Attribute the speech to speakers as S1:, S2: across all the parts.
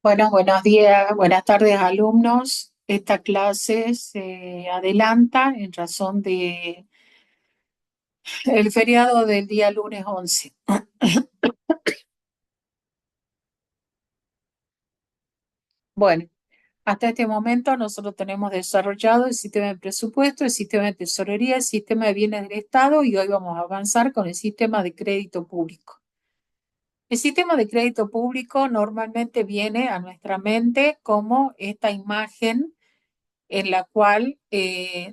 S1: Bueno, buenos días, buenas tardes, alumnos. Esta clase se adelanta en razón de el feriado del día lunes 11. Bueno, hasta este momento nosotros tenemos desarrollado el sistema de presupuesto, el sistema de tesorería, el sistema de bienes del Estado y hoy vamos a avanzar con el sistema de crédito público. El sistema de crédito público normalmente viene a nuestra mente como esta imagen en la cual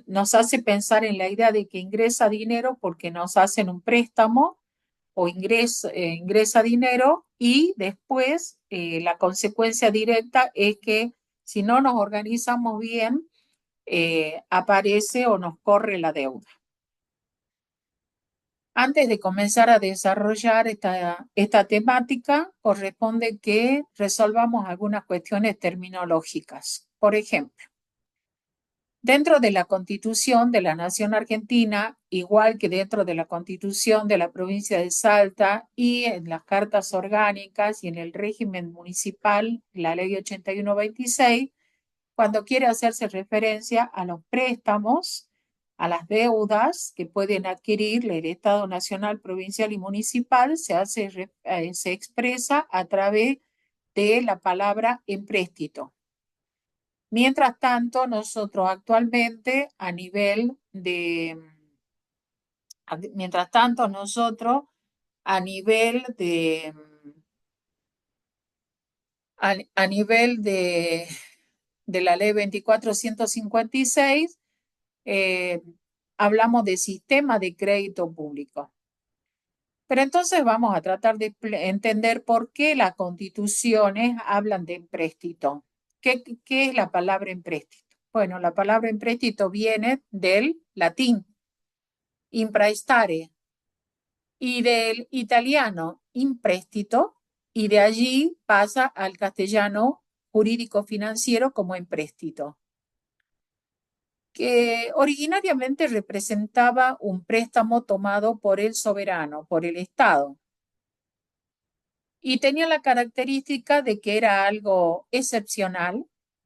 S1: nos hace pensar en la idea de que ingresa dinero porque nos hacen un préstamo o ingresa dinero y después la consecuencia directa es que si no nos organizamos bien, aparece o nos corre la deuda. Antes de comenzar a desarrollar esta temática, corresponde que resolvamos algunas cuestiones terminológicas. Por ejemplo, dentro de la Constitución de la Nación Argentina, igual que dentro de la Constitución de la provincia de Salta y en las cartas orgánicas y en el régimen municipal, la Ley 8126, cuando quiere hacerse referencia a los préstamos, a las deudas que pueden adquirir el Estado nacional, provincial y municipal, se expresa a través de la palabra empréstito. Mientras tanto, nosotros actualmente mientras tanto, nosotros a nivel de, a nivel de la ley 2456, eh, hablamos de sistema de crédito público. Pero entonces vamos a tratar de entender por qué las constituciones hablan de empréstito. ¿Qué es la palabra empréstito? Bueno, la palabra empréstito viene del latín impraestare y del italiano imprestito, y de allí pasa al castellano jurídico financiero como empréstito, que originariamente representaba un préstamo tomado por el soberano, por el Estado, y tenía la característica de que era algo excepcional,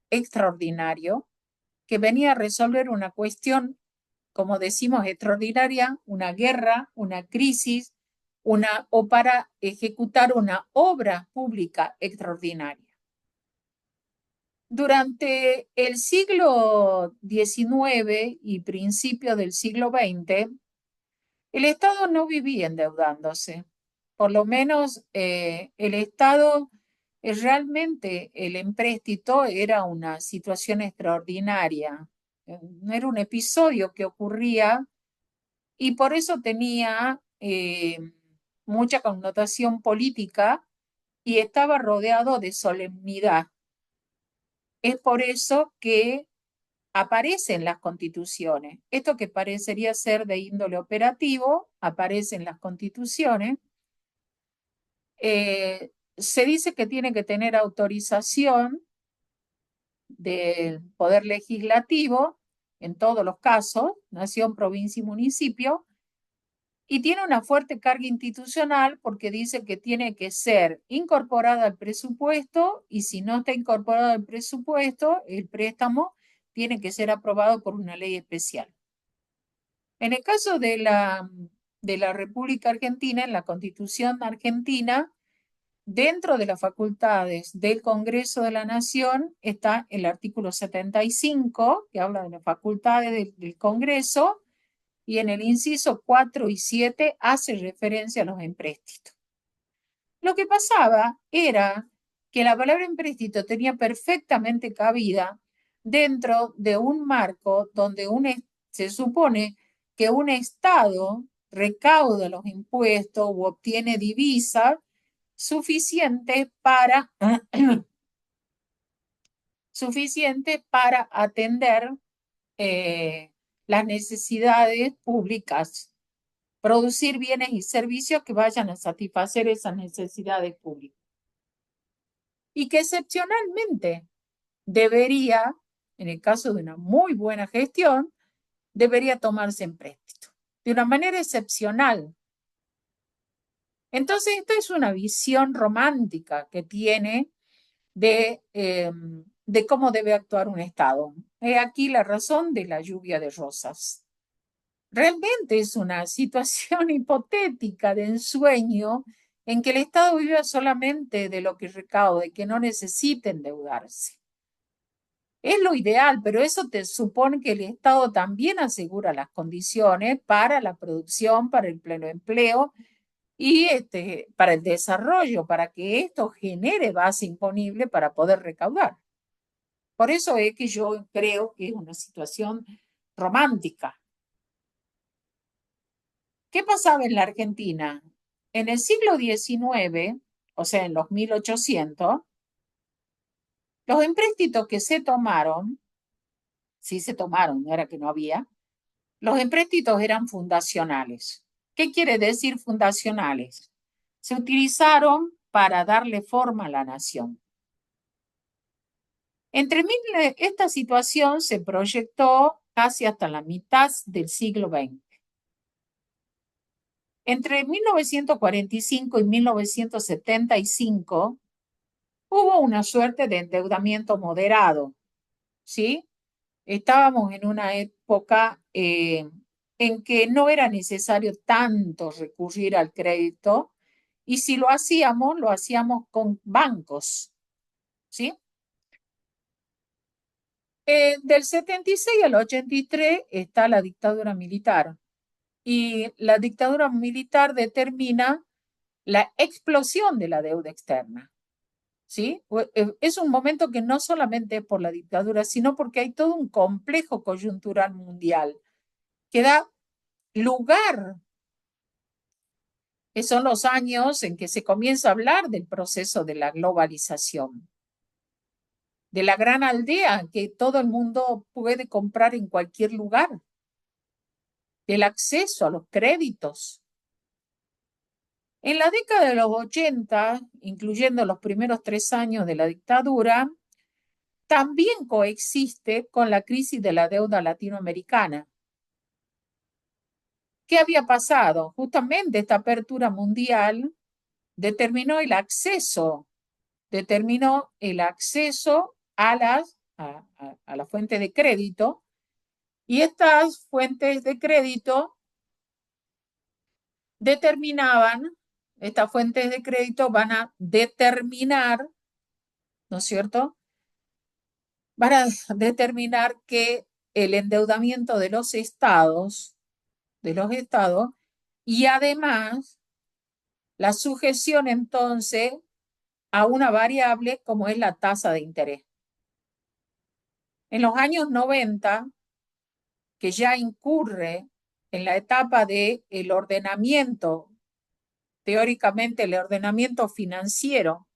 S1: extraordinario, que venía a resolver una cuestión, como decimos, extraordinaria, una guerra, una crisis, o para ejecutar una obra pública extraordinaria. Durante el siglo XIX y principio del siglo XX, el Estado no vivía endeudándose. Por lo menos el Estado, realmente el empréstito era una situación extraordinaria. No era un episodio que ocurría y por eso tenía mucha connotación política y estaba rodeado de solemnidad. Es por eso que aparece en las constituciones. Esto que parecería ser de índole operativo, aparece en las constituciones. Se dice que tiene que tener autorización del Poder Legislativo en todos los casos, nación, provincia y municipio, y tiene una fuerte carga institucional porque dice que tiene que ser incorporada al presupuesto y si no está incorporado al presupuesto, el préstamo tiene que ser aprobado por una ley especial. En el caso de la República Argentina, en la Constitución Argentina, dentro de las facultades del Congreso de la Nación está el artículo 75, que habla de las facultades del Congreso, y en el inciso 4 y 7 hace referencia a los empréstitos. Lo que pasaba era que la palabra empréstito tenía perfectamente cabida dentro de un marco donde se supone que un Estado recauda los impuestos o obtiene divisas suficiente para atender las necesidades públicas, producir bienes y servicios que vayan a satisfacer esas necesidades públicas. Y que excepcionalmente debería, en el caso de una muy buena gestión, debería tomarse en préstito, de una manera excepcional. Entonces, esta es una visión romántica que tiene de cómo debe actuar un Estado. He aquí la razón de la lluvia de rosas. Realmente es una situación hipotética de ensueño en que el Estado vive solamente de lo que recaude, que no necesite endeudarse. Es lo ideal, pero eso te supone que el Estado también asegura las condiciones para la producción, para el pleno empleo y para el desarrollo, para que esto genere base imponible para poder recaudar. Por eso es que yo creo que es una situación romántica. ¿Qué pasaba en la Argentina? En el siglo XIX, o sea, en los 1800, los empréstitos que se tomaron, sí se tomaron, no era que no había, los empréstitos eran fundacionales. ¿Qué quiere decir fundacionales? Se utilizaron para darle forma a la nación. Esta situación se proyectó casi hasta la mitad del siglo XX. Entre 1945 y 1975 hubo una suerte de endeudamiento moderado, ¿sí? Estábamos en una época en que no era necesario tanto recurrir al crédito y si lo hacíamos con bancos, ¿sí? Del 76 al 83 está la dictadura militar y la dictadura militar determina la explosión de la deuda externa. ¿Sí? Es un momento que no solamente es por la dictadura, sino porque hay todo un complejo coyuntural mundial que da lugar, que son los años en que se comienza a hablar del proceso de la globalización, de la gran aldea que todo el mundo puede comprar en cualquier lugar, del acceso a los créditos. En la década de los 80, incluyendo los primeros 3 años de la dictadura, también coexiste con la crisis de la deuda latinoamericana. ¿Qué había pasado? Justamente esta apertura mundial determinó el acceso a la fuente de crédito y estas fuentes de crédito estas fuentes de crédito van a determinar, ¿no es cierto? Van a determinar que el endeudamiento de los estados y además la sujeción entonces a una variable como es la tasa de interés. En los años 90, que ya incurre en la etapa de el ordenamiento, teóricamente el ordenamiento financiero,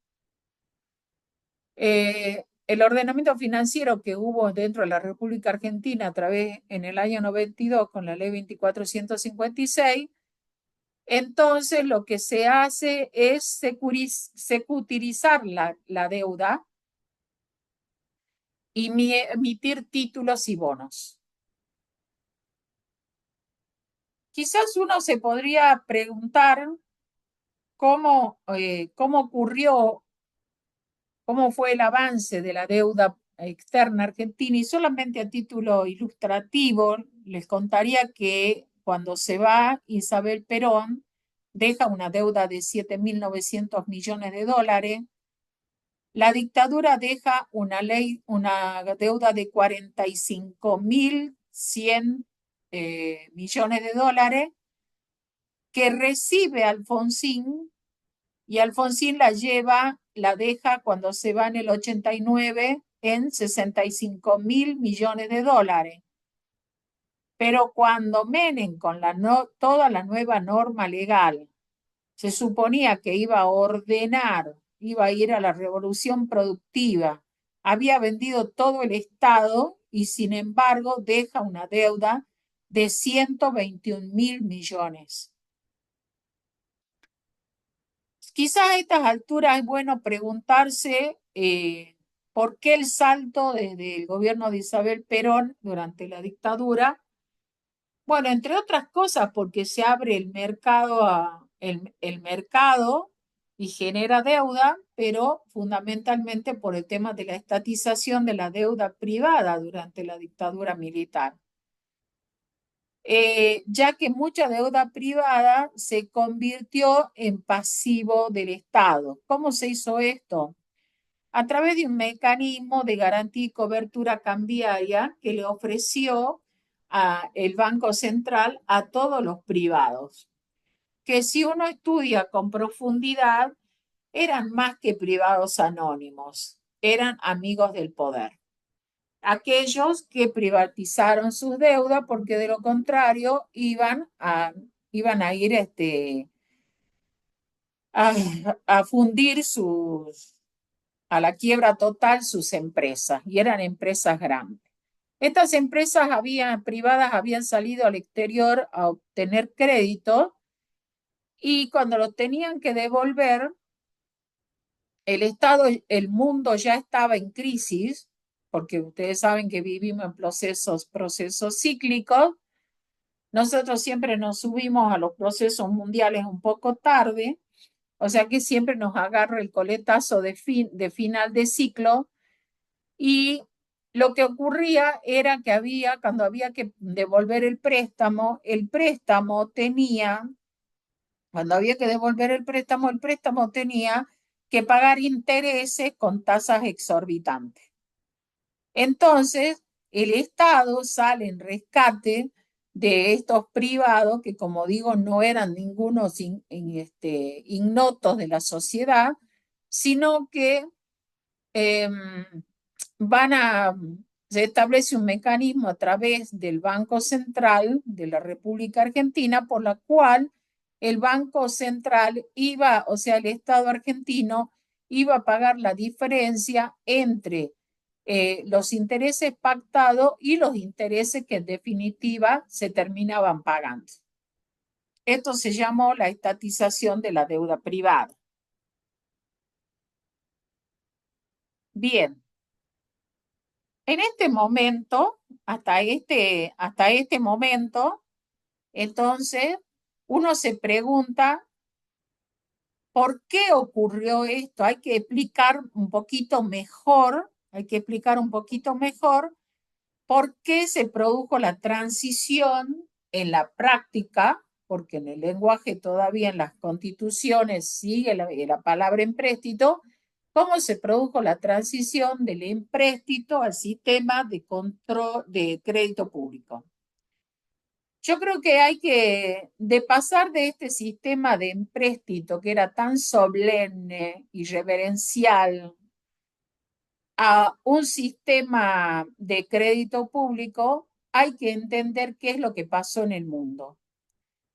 S1: el ordenamiento financiero que hubo dentro de la República Argentina a través en el año 92 con la ley 2456, entonces lo que se hace es securitarizar la deuda y emitir títulos y bonos. Quizás uno se podría preguntar cómo ocurrió, cómo fue el avance de la deuda externa argentina y solamente a título ilustrativo les contaría que cuando se va Isabel Perón deja una deuda de 7.900 millones de dólares. La dictadura deja una deuda de 45.100 millones de dólares que recibe Alfonsín y Alfonsín la deja cuando se va en el 89 en 65.000 millones de dólares. Pero cuando Menem con toda la nueva norma legal se suponía que iba a ordenar, iba a ir a la revolución productiva, había vendido todo el Estado y sin embargo deja una deuda de 121.000 millones. Quizás a estas alturas es bueno preguntarse por qué el salto desde el gobierno de Isabel Perón durante la dictadura. Bueno, entre otras cosas, porque se abre el mercado y genera deuda, pero fundamentalmente por el tema de la estatización de la deuda privada durante la dictadura militar. Ya que mucha deuda privada se convirtió en pasivo del Estado. ¿Cómo se hizo esto? A través de un mecanismo de garantía y cobertura cambiaria que le ofreció el Banco Central a todos los privados, que si uno estudia con profundidad, eran más que privados anónimos, eran amigos del poder. Aquellos que privatizaron sus deudas porque de lo contrario iban a ir a, a fundir a la quiebra total sus empresas y eran empresas grandes. Estas empresas privadas habían salido al exterior a obtener crédito y cuando lo tenían que devolver, el Estado, el mundo ya estaba en crisis, porque ustedes saben que vivimos en procesos cíclicos. Nosotros siempre nos subimos a los procesos mundiales un poco tarde, o sea que siempre nos agarra el coletazo de final de ciclo y lo que ocurría era que cuando había que devolver el préstamo tenía, cuando había que devolver el préstamo tenía que pagar intereses con tasas exorbitantes. Entonces, el Estado sale en rescate de estos privados que, como digo, no eran ningunos ignotos de la sociedad, sino que eh, van a, se establece un mecanismo a través del Banco Central de la República Argentina por la cual el Banco Central o sea, el Estado argentino iba a pagar la diferencia entre los intereses pactados y los intereses que en definitiva se terminaban pagando. Esto se llamó la estatización de la deuda privada. Bien, en este momento, hasta este momento, entonces, uno se pregunta, ¿por qué ocurrió esto? Hay que explicar un poquito mejor, por qué se produjo la transición en la práctica, porque en el lenguaje todavía en las constituciones sigue la palabra empréstito, cómo se produjo la transición del empréstito al sistema de control de crédito público. Yo creo que de pasar de este sistema de empréstito que era tan solemne y reverencial a un sistema de crédito público, hay que entender qué es lo que pasó en el mundo.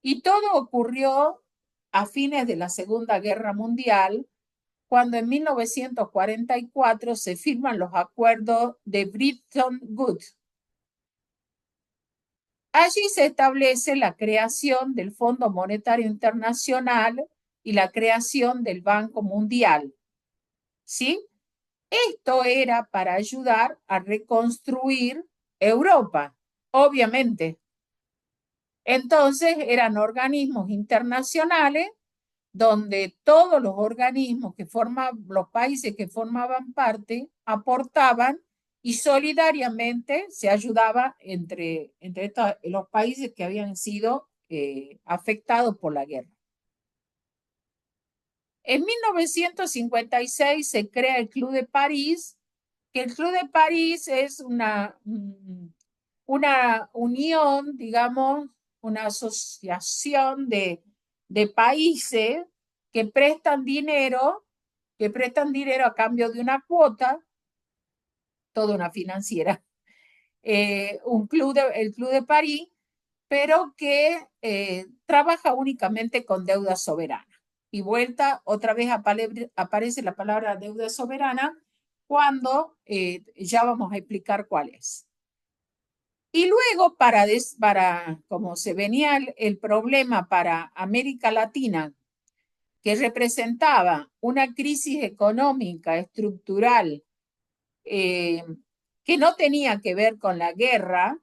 S1: Y todo ocurrió a fines de la Segunda Guerra Mundial, cuando en 1944 se firman los acuerdos de Bretton Woods. Allí se establece la creación del Fondo Monetario Internacional y la creación del Banco Mundial. ¿Sí? Esto era para ayudar a reconstruir Europa, obviamente. Entonces eran organismos internacionales donde todos los organismos los países que formaban parte, aportaban y solidariamente se ayudaba entre los países que habían sido afectados por la guerra. En 1956 se crea el Club de París, que el Club de París es una unión, digamos, una asociación de países que prestan dinero a cambio de una cuota, toda una financiera, el Club de París, pero que trabaja únicamente con deuda soberana. Y otra vez aparece la palabra deuda soberana cuando ya vamos a explicar cuál es. Y luego, como se venía el problema para América Latina, que representaba una crisis económica estructural que no tenía que ver con la guerra,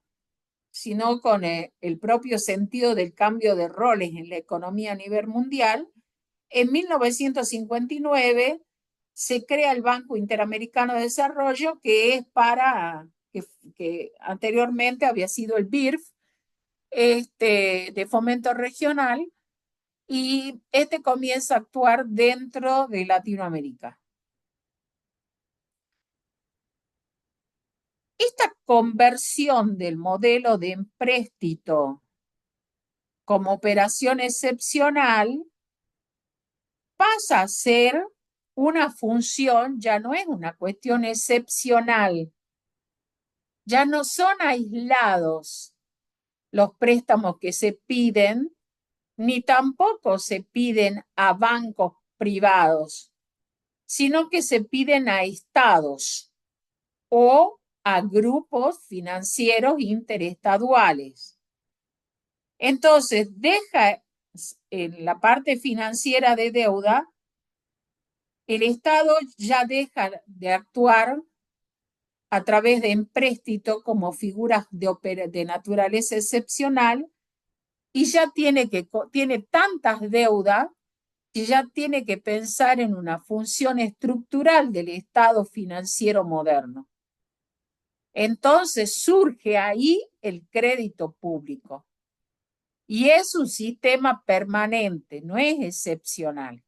S1: sino con el propio sentido del cambio de roles en la economía a nivel mundial, en 1959 se crea el Banco Interamericano de Desarrollo, que es que anteriormente había sido el BIRF, de fomento regional, y este comienza a actuar dentro de Latinoamérica. Esta conversión del modelo de empréstito como operación excepcional pasa a ser una función, ya no es una cuestión excepcional, ya no son aislados los préstamos que se piden, ni tampoco se piden a bancos privados, sino que se piden a estados o a grupos financieros interestaduales. Entonces, deja en la parte financiera de deuda, el Estado ya deja de actuar a través de empréstito como figuras de naturaleza excepcional y ya tiene tantas deudas que ya tiene que pensar en una función estructural del Estado financiero moderno. Entonces surge ahí el crédito público. Y es un sistema permanente, no es excepcional,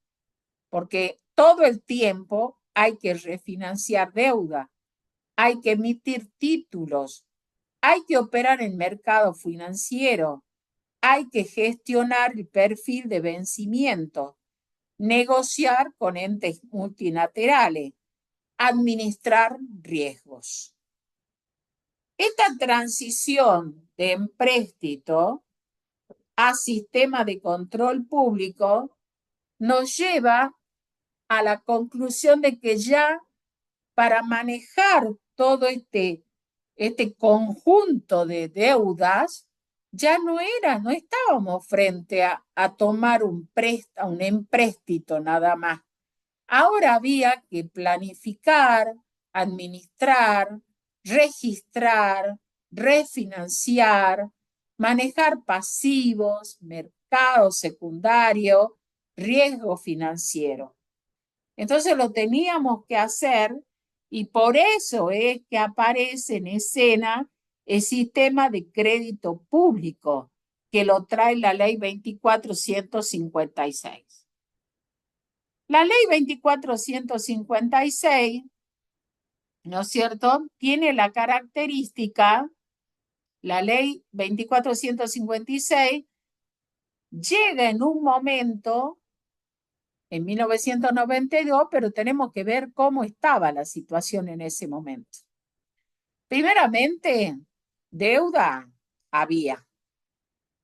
S1: porque todo el tiempo hay que refinanciar deuda, hay que emitir títulos, hay que operar en mercado financiero, hay que gestionar el perfil de vencimiento, negociar con entes multilaterales, administrar riesgos. Esta transición de empréstito a sistema de control público nos lleva a la conclusión de que ya para manejar todo este conjunto de deudas, ya no estábamos frente a tomar un empréstito nada más. Ahora había que planificar, administrar, registrar, refinanciar, manejar pasivos, mercado secundario, riesgo financiero. Entonces lo teníamos que hacer y por eso es que aparece en escena el sistema de crédito público que lo trae la ley 2456. La ley 2456, ¿no es cierto?, tiene la característica, la ley 2456 llega en un momento, en 1992, pero tenemos que ver cómo estaba la situación en ese momento. Primeramente, deuda había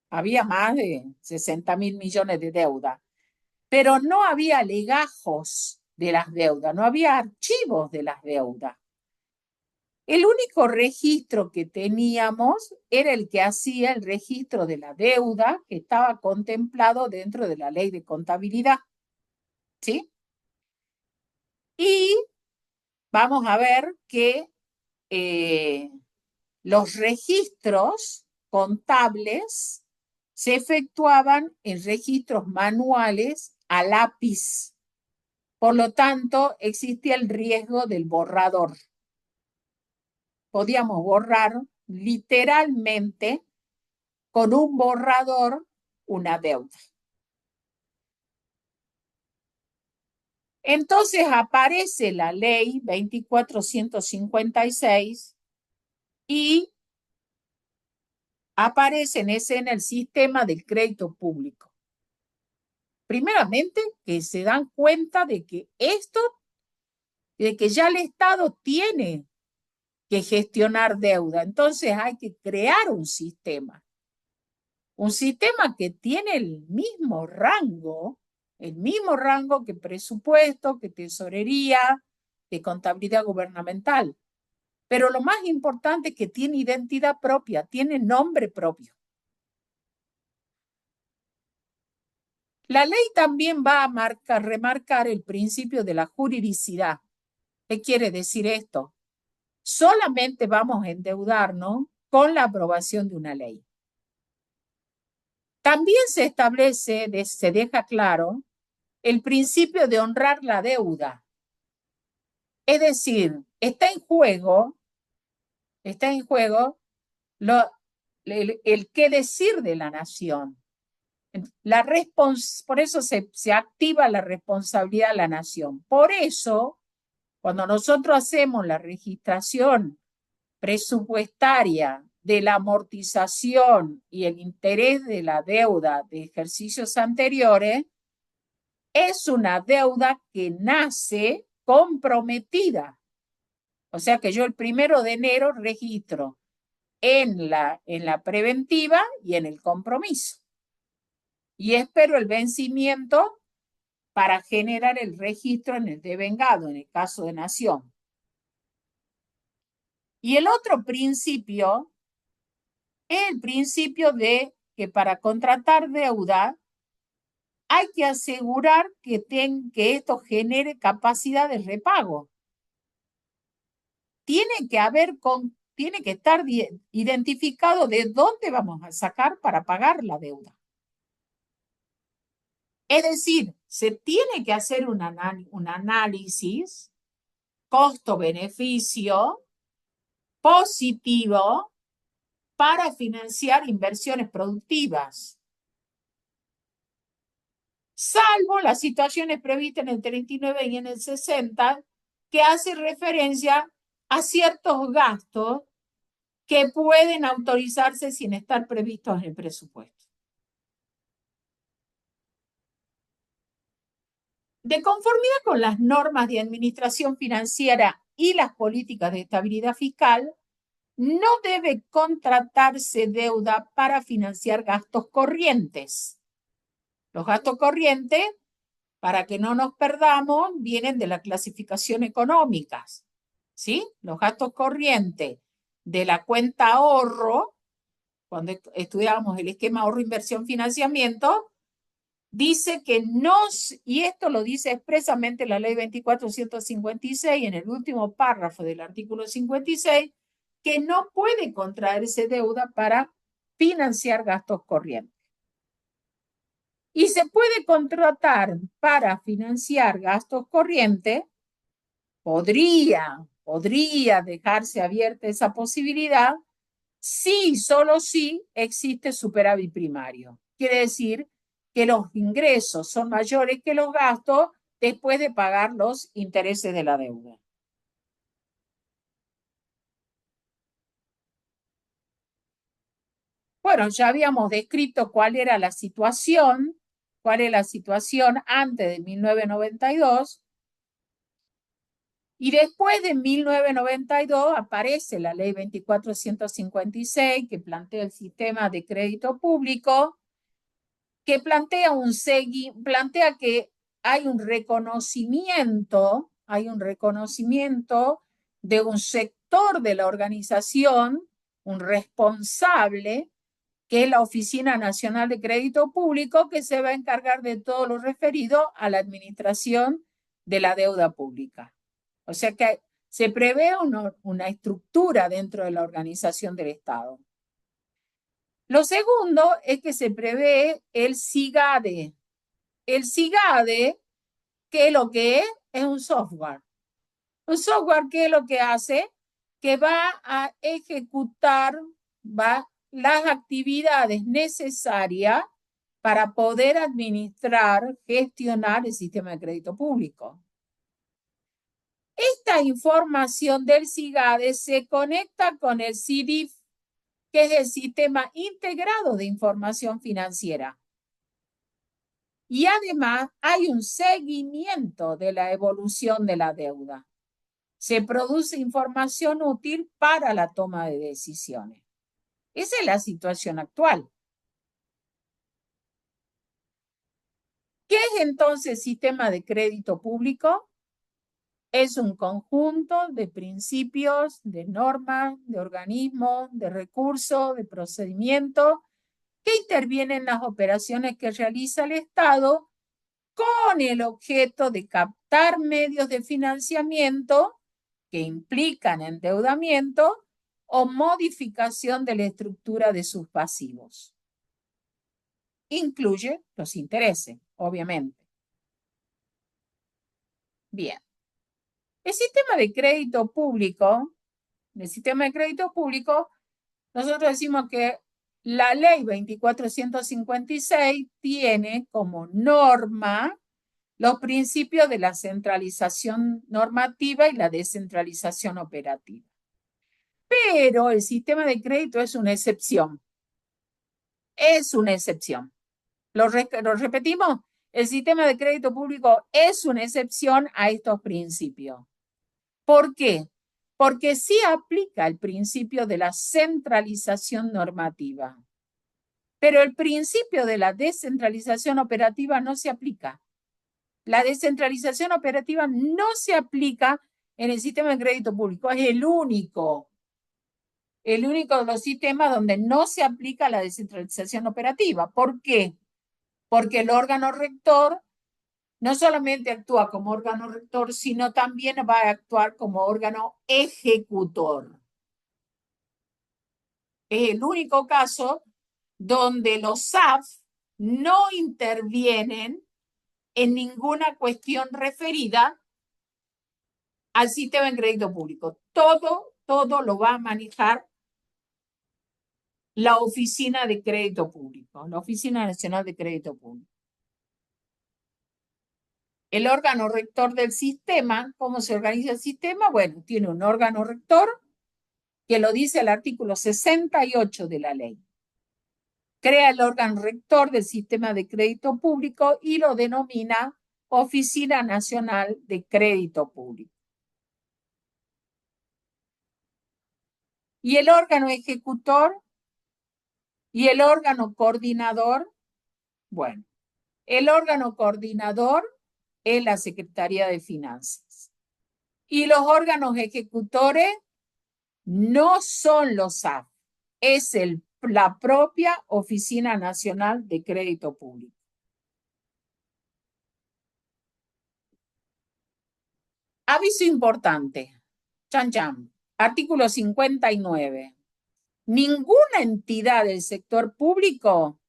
S1: más de 60.000 millones de deuda, pero no había legajos de las deudas, no había archivos de las deudas. El único registro que teníamos era el que hacía el registro de la deuda que estaba contemplado dentro de la ley de contabilidad. ¿Sí? Y vamos a ver que los registros contables se efectuaban en registros manuales a lápiz. Por lo tanto, existía el riesgo del borrador. Podíamos borrar literalmente con un borrador una deuda. Entonces aparece la ley 2456 y aparece en escena el sistema del crédito público. Primeramente, que se dan cuenta de que ya el Estado tiene que gestionar deuda. Entonces hay que crear un sistema que tiene el mismo rango que presupuesto, que tesorería, que contabilidad gubernamental. Pero lo más importante es que tiene identidad propia, tiene nombre propio. La ley también va a remarcar el principio de la juridicidad. ¿Qué quiere decir esto? Solamente vamos a endeudarnos con la aprobación de una ley. También se deja claro el principio de honrar la deuda. Es decir, está en juego el qué decir de la nación. Por eso se activa la responsabilidad de la nación. Por eso, cuando nosotros hacemos la registración presupuestaria de la amortización y el interés de la deuda de ejercicios anteriores, es una deuda que nace comprometida. O sea que yo el 1 de enero registro en la preventiva y en el compromiso. Y espero el vencimiento para generar el registro en el devengado, en el caso de nación. Y el otro principio es el principio de que para contratar deuda hay que asegurar que esto genere capacidad de repago. Tiene que estar identificado de dónde vamos a sacar para pagar la deuda. Es decir, se tiene que hacer un análisis costo-beneficio positivo para financiar inversiones productivas, salvo las situaciones previstas en el 39 y en el 60, que hace referencia a ciertos gastos que pueden autorizarse sin estar previstos en el presupuesto. De conformidad con las normas de administración financiera y las políticas de estabilidad fiscal, no debe contratarse deuda para financiar gastos corrientes. Los gastos corrientes, para que no nos perdamos, vienen de la clasificación económicas, ¿sí? Los gastos corrientes de la cuenta ahorro, cuando estudiábamos el esquema ahorro, inversión, financiamiento, dice que y esto lo dice expresamente la ley 24.156 en el último párrafo del artículo 56, que no puede contraerse deuda para financiar gastos corrientes. Y se puede contratar para financiar gastos corrientes, podría dejarse abierta esa posibilidad, si, solo si existe superávit primario. Quiere decir que los ingresos son mayores que los gastos después de pagar los intereses de la deuda. Bueno, ya habíamos descrito cuál era la situación antes de 1992, y después de 1992 aparece la ley 24.156 que plantea el sistema de crédito público, que plantea que hay un reconocimiento de un sector de la organización, un responsable, que es la Oficina Nacional de Crédito Público, que se va a encargar de todo lo referido a la administración de la deuda pública. O sea que se prevé una estructura dentro de la organización del Estado. Lo segundo es que se prevé el SIGADE. El SIGADE, ¿qué es lo que es? Es un software. Un software que es lo que hace, que va a ejecutar las actividades necesarias para poder administrar, gestionar el sistema de crédito público. Esta información del SIGADE se conecta con el SIDIF, que es el Sistema Integrado de Información Financiera. Y además hay un seguimiento de la evolución de la deuda. Se produce información útil para la toma de decisiones. Esa es la situación actual. ¿Qué es entonces el sistema de crédito público? Es un conjunto de principios, de normas, de organismos, de recursos, de procedimientos que intervienen en las operaciones que realiza el Estado con el objeto de captar medios de financiamiento que implican endeudamiento o modificación de la estructura de sus pasivos. Incluye los intereses, obviamente. Bien. El sistema de crédito público, nosotros decimos que la ley 2456 tiene como norma los principios de la centralización normativa y la descentralización operativa. Pero el sistema de crédito es una excepción. Es una excepción. ¿Lo repetimos? El sistema de crédito público es una excepción a estos principios. ¿Por qué? Porque sí aplica el principio de la centralización normativa, pero el principio de la descentralización operativa no se aplica. La descentralización operativa no se aplica en el sistema de crédito público, es el único de los sistemas donde no se aplica la descentralización operativa. ¿Por qué? Porque el órgano rector no solamente actúa como órgano rector, sino también va a actuar como órgano ejecutor. Es el único caso donde los SAF no intervienen en ninguna cuestión referida al sistema de crédito público. Todo lo va a manejar la Oficina de Crédito Público, la Oficina Nacional de Crédito Público. El órgano rector del sistema, ¿cómo se organiza el sistema? Bueno, tiene un órgano rector que lo dice el artículo 68 de la ley. Crea el órgano rector del sistema de crédito público y lo denomina Oficina Nacional de Crédito Público. Y el órgano ejecutor y el órgano coordinador, bueno, el órgano coordinador es la Secretaría de Finanzas. Y los órganos ejecutores no son los SAF, es la propia Oficina Nacional de Crédito Público. Aviso importante. Chan, chan. Artículo 59. Ninguna entidad del sector público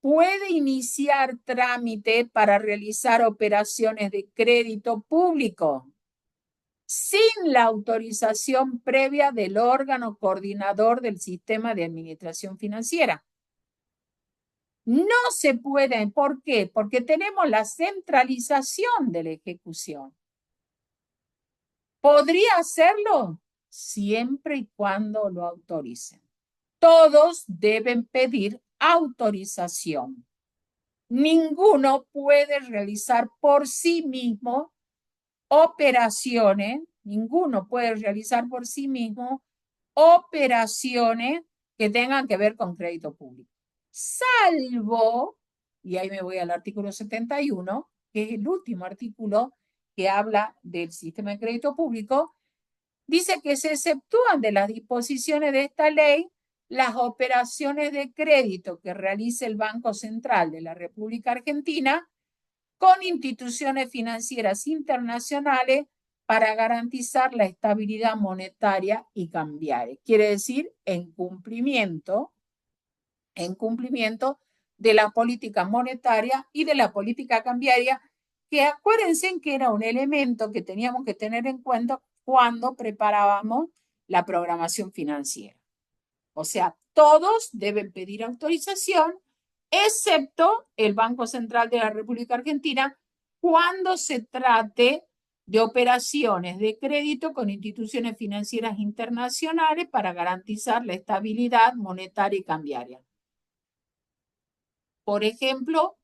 S1: puede iniciar trámite para realizar operaciones de crédito público sin la autorización previa del órgano coordinador del sistema de administración financiera. No se puede. ¿Por qué? Porque tenemos la centralización de la ejecución. ¿Podría hacerlo? Siempre y cuando lo autoricen. Todos deben pedir autorización. Ninguno puede realizar por sí mismo operaciones, que tengan que ver con crédito público. Salvo, y ahí me voy al artículo 71, que es el último artículo que habla del sistema de crédito público, dice que se exceptúan de las disposiciones de esta ley las operaciones de crédito que realice el Banco Central de la República Argentina con instituciones financieras internacionales para garantizar la estabilidad monetaria y cambiaria. Quiere decir, en cumplimiento de la política monetaria y de la política cambiaria, que acuérdense que era un elemento que teníamos que tener en cuenta cuando preparábamos la programación financiera. O sea, todos deben pedir autorización, excepto el Banco Central de la República Argentina, cuando se trate de operaciones de crédito con instituciones financieras internacionales para garantizar la estabilidad monetaria y cambiaria. Por ejemplo,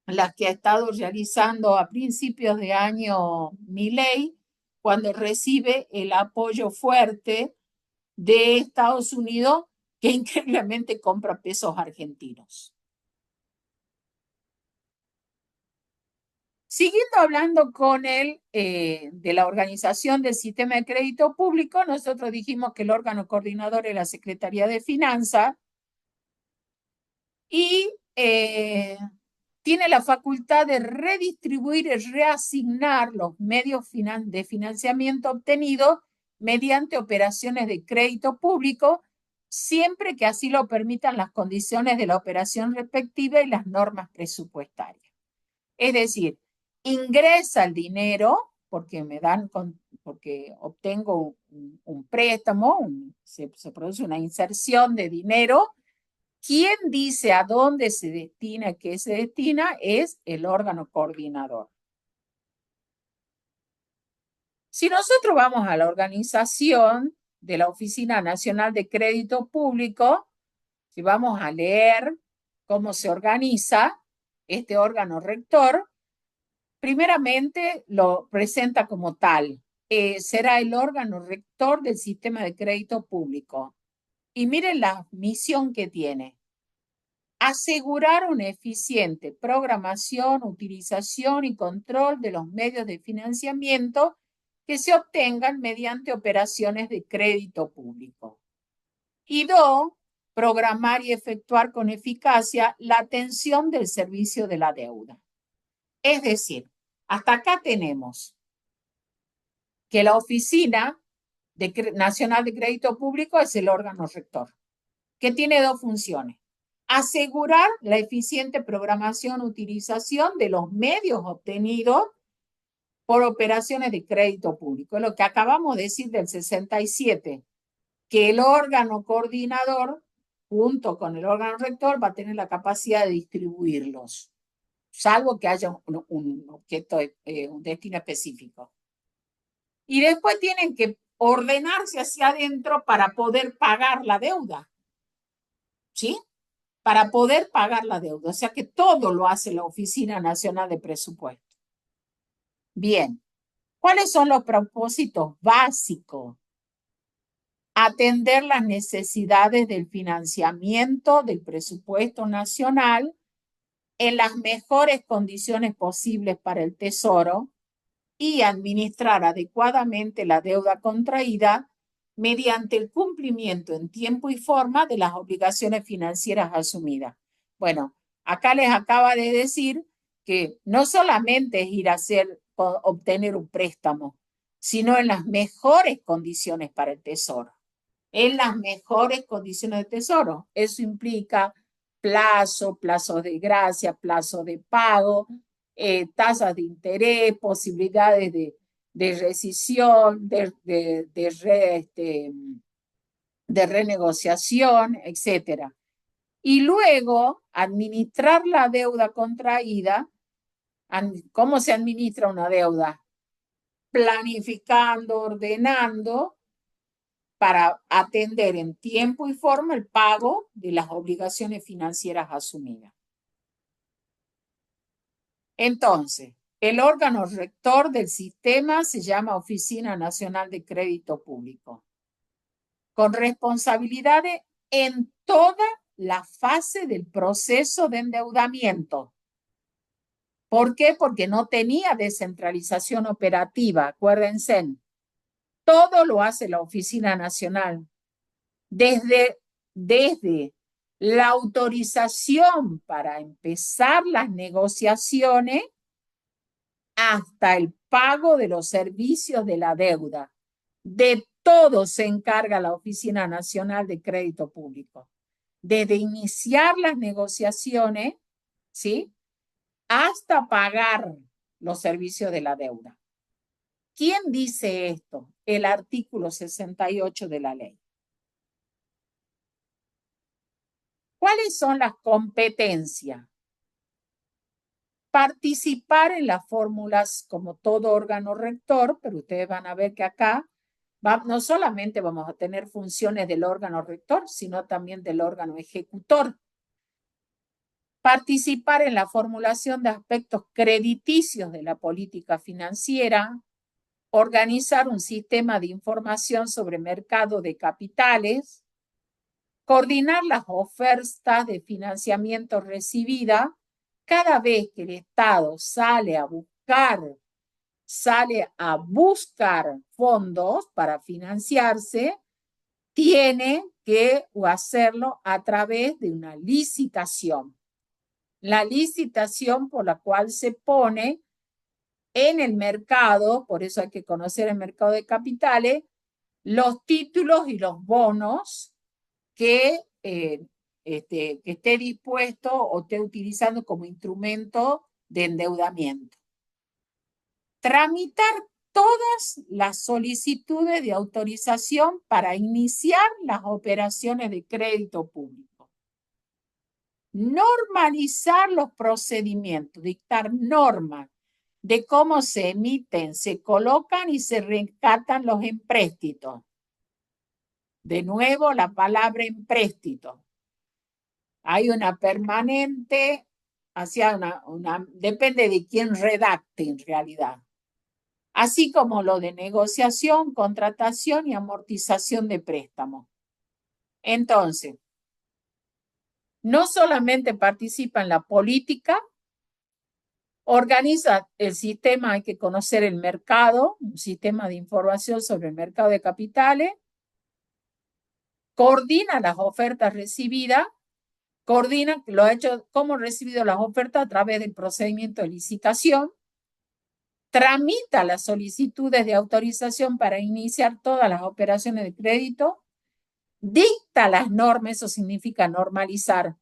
S1: las que ha estado realizando a principios de año Milei, cuando recibe el apoyo fuerte de Estados Unidos, que increíblemente compra pesos argentinos. Siguiendo hablando con él de la organización del sistema de crédito público, nosotros dijimos que el órgano coordinador es la Secretaría de Finanzas y tiene la facultad de redistribuir y reasignar los medios de financiamiento obtenidos mediante operaciones de crédito público, siempre que así lo permitan las condiciones de la operación respectiva y las normas presupuestarias. Es decir, ingresa el dinero porque porque obtengo un préstamo, se produce una inserción de dinero. ¿Quién dice a dónde se destina, qué se destina? Es el órgano coordinador. Si nosotros vamos a la organización de la Oficina Nacional de Crédito Público, si vamos a leer cómo se organiza este órgano rector, primeramente lo presenta como tal. Será el órgano rector del sistema de crédito público. Y miren la misión que tiene. Asegurar una eficiente programación, utilización y control de los medios de financiamiento que se obtengan mediante operaciones de crédito público. Y dos, programar y efectuar con eficacia la atención del servicio de la deuda. Es decir, hasta acá tenemos que la Oficina Nacional de Crédito Público es el órgano rector, que tiene dos funciones. Asegurar la eficiente programación, utilización de los medios obtenidos por operaciones de crédito público. Lo que acabamos de decir del 67, que el órgano coordinador, junto con el órgano rector, va a tener la capacidad de distribuirlos, salvo que haya un objeto, un destino específico. Y después tienen que ordenarse hacia adentro para poder pagar la deuda. ¿Sí? Para poder pagar la deuda. O sea que todo lo hace la Oficina Nacional de Presupuesto. Bien, ¿cuáles son los propósitos básicos? Atender las necesidades del financiamiento del presupuesto nacional en las mejores condiciones posibles para el Tesoro y administrar adecuadamente la deuda contraída mediante el cumplimiento en tiempo y forma de las obligaciones financieras asumidas. Bueno, acá les acaba de decir que no solamente es ir a obtener un préstamo, sino en las mejores condiciones para el Tesoro. En las mejores condiciones de Tesoro. Eso implica plazos de gracia, plazo de pago, tasas de interés, posibilidades de rescisión, de renegociación, etc. Y luego administrar la deuda contraída. ¿Cómo se administra una deuda? Planificando, ordenando, para atender en tiempo y forma el pago de las obligaciones financieras asumidas. Entonces, el órgano rector del sistema se llama Oficina Nacional de Crédito Público, con responsabilidades en toda la fase del proceso de endeudamiento. ¿Por qué? Porque no tenía descentralización operativa, acuérdense. Todo lo hace la Oficina Nacional. Desde la autorización para empezar las negociaciones hasta el pago de los servicios de la deuda. De todo se encarga la Oficina Nacional de Crédito Público. Desde iniciar las negociaciones, ¿sí?, hasta pagar los servicios de la deuda. ¿Quién dice esto? El artículo 68 de la ley. ¿Cuáles son las competencias? Participar en las fórmulas como todo órgano rector, pero ustedes van a ver que acá no solamente vamos a tener funciones del órgano rector, sino también del órgano ejecutor. Participar en la formulación de aspectos crediticios de la política financiera, organizar un sistema de información sobre mercado de capitales, coordinar las ofertas de financiamiento recibidas cada vez que el Estado sale a buscar fondos para financiarse, tiene que hacerlo a través de una licitación. La licitación por la cual se pone en el mercado, por eso hay que conocer el mercado de capitales, los títulos y los bonos que esté dispuesto o esté utilizando como instrumento de endeudamiento. tramitar todas las solicitudes de autorización para iniciar las operaciones de crédito público. Normalizar los procedimientos, dictar normas de cómo se emiten, se colocan y se rescatan los empréstitos. De nuevo, la palabra empréstito. Hay una permanente, depende de quién redacte en realidad. Así como lo de negociación, contratación y amortización de préstamos. Entonces, no solamente participa en la política, organiza el sistema, hay que conocer el mercado, un sistema de información sobre el mercado de capitales, coordina las ofertas recibidas, coordina, lo ha hecho, cómo ha recibido las ofertas a través del procedimiento de licitación, tramita las solicitudes de autorización para iniciar todas las operaciones de crédito, dicta las normas, eso significa normalizar,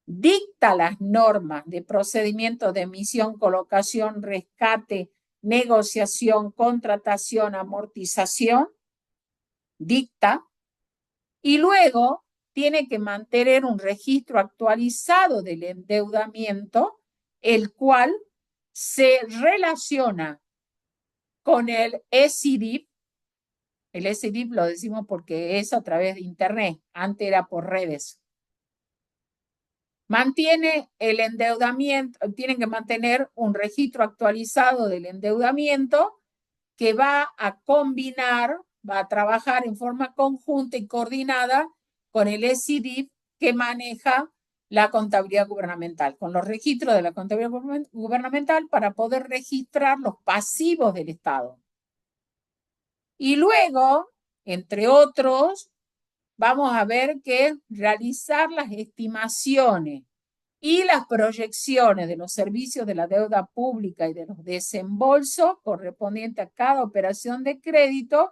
S1: dicta las normas de procedimiento de emisión, colocación, rescate, negociación, contratación, amortización, dicta, y luego tiene que mantener un registro actualizado del endeudamiento, el cual se relaciona con el ESIDIP. El ESIDIP lo decimos porque es a través de Internet, antes era por redes. Mantiene el endeudamiento, tienen que mantener un registro actualizado del endeudamiento que va a combinar, va a trabajar en forma conjunta y coordinada con el ESIDIP que maneja la contabilidad gubernamental, con los registros de la contabilidad gubernamental para poder registrar los pasivos del Estado. Y luego, entre otros, vamos a ver que realizar las estimaciones y las proyecciones de los servicios de la deuda pública y de los desembolsos correspondientes a cada operación de crédito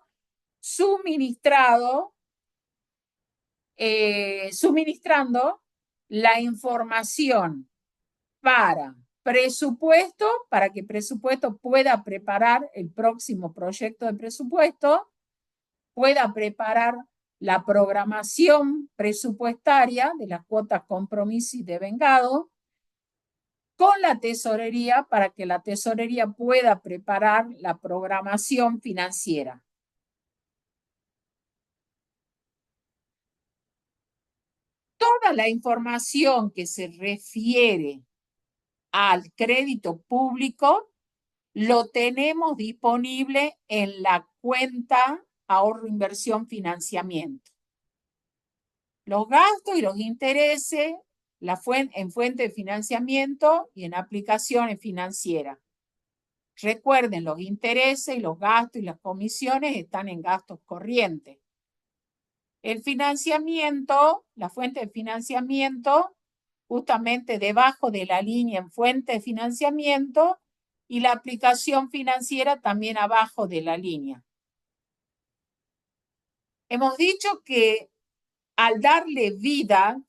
S1: suministrando la información para presupuesto, para que presupuesto pueda preparar el próximo proyecto de presupuesto, pueda preparar la programación presupuestaria de las cuotas compromiso y devengado con la tesorería para que la tesorería pueda preparar la programación financiera. Toda la información que se refiere al crédito público lo tenemos disponible en la cuenta ahorro, inversión, financiamiento. Los gastos y los intereses en fuente de financiamiento y en aplicaciones financieras. Recuerden, los intereses y los gastos y las comisiones están en gastos corrientes. El financiamiento, la fuente de financiamiento, justamente debajo de la línea en fuente de financiamiento, y la aplicación financiera también abajo de la línea. Hemos dicho que al darle vida,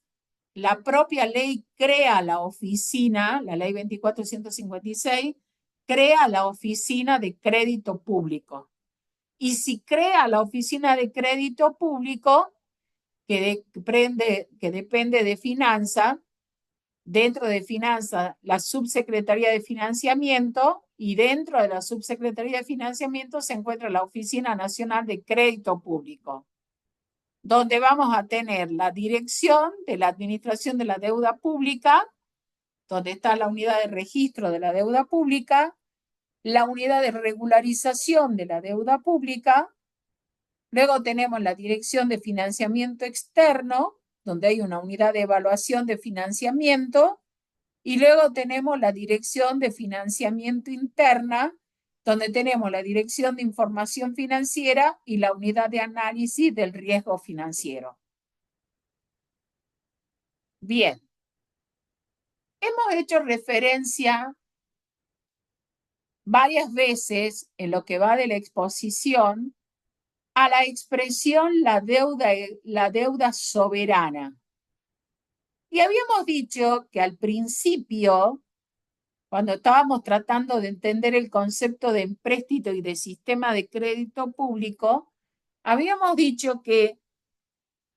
S1: la propia ley crea la oficina, la ley 24.156, crea la oficina de crédito público. Y si crea la oficina de crédito público, que depende de finanzas, dentro de finanzas, la subsecretaría de financiamiento, y dentro de la subsecretaría de financiamiento se encuentra la Oficina Nacional de Crédito Público, donde vamos a tener la dirección de la administración de la deuda pública, donde está la unidad de registro de la deuda pública, la unidad de regularización de la deuda pública, luego tenemos la dirección de financiamiento externo, donde hay una unidad de evaluación de financiamiento, y luego tenemos la dirección de financiamiento interna, donde tenemos la dirección de información financiera y la unidad de análisis del riesgo financiero. Bien, hemos hecho referencia varias veces en lo que va de la exposición a la expresión la deuda soberana. Y habíamos dicho que al principio cuando estábamos tratando de entender el concepto de empréstito y de sistema de crédito público, habíamos dicho que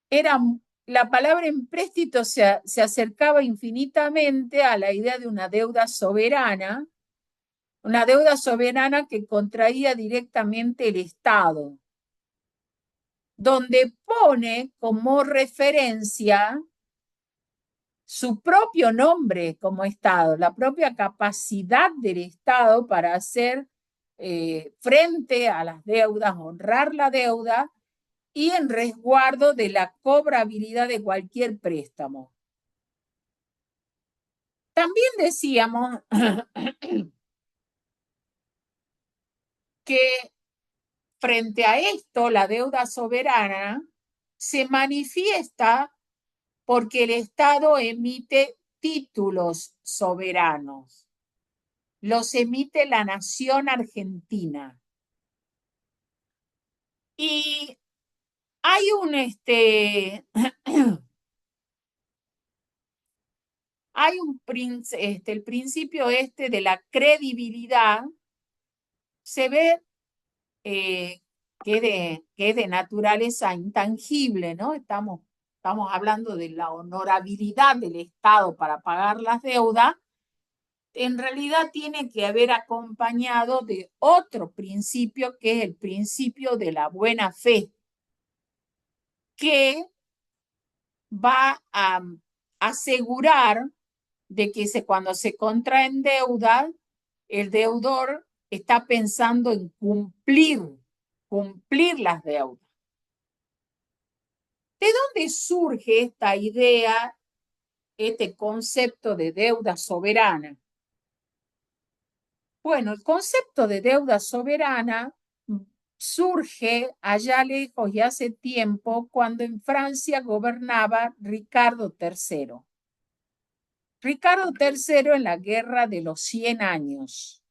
S1: era, la palabra empréstito se acercaba infinitamente a la idea de una deuda soberana que contraía directamente el Estado, donde pone como referencia su propio nombre como Estado, la propia capacidad del Estado para hacer frente a las deudas, honrar la deuda y en resguardo de la cobrabilidad de cualquier préstamo. También decíamos que frente a esto, la deuda soberana se manifiesta porque el Estado emite títulos soberanos. Los emite la nación argentina. Y hay el principio de la credibilidad, se ve que es de naturaleza intangible, ¿no? Estamos hablando de la honorabilidad del Estado para pagar las deudas. En realidad tiene que haber acompañado de otro principio, que es el principio de la buena fe, que va a asegurar de que cuando se contraen deudas, el deudor está pensando en cumplir las deudas. ¿De dónde surge esta idea, este concepto de deuda soberana? Bueno, el concepto de deuda soberana surge allá lejos y hace tiempo, cuando en Francia gobernaba Ricardo III. Ricardo III en la Guerra de los 100 años.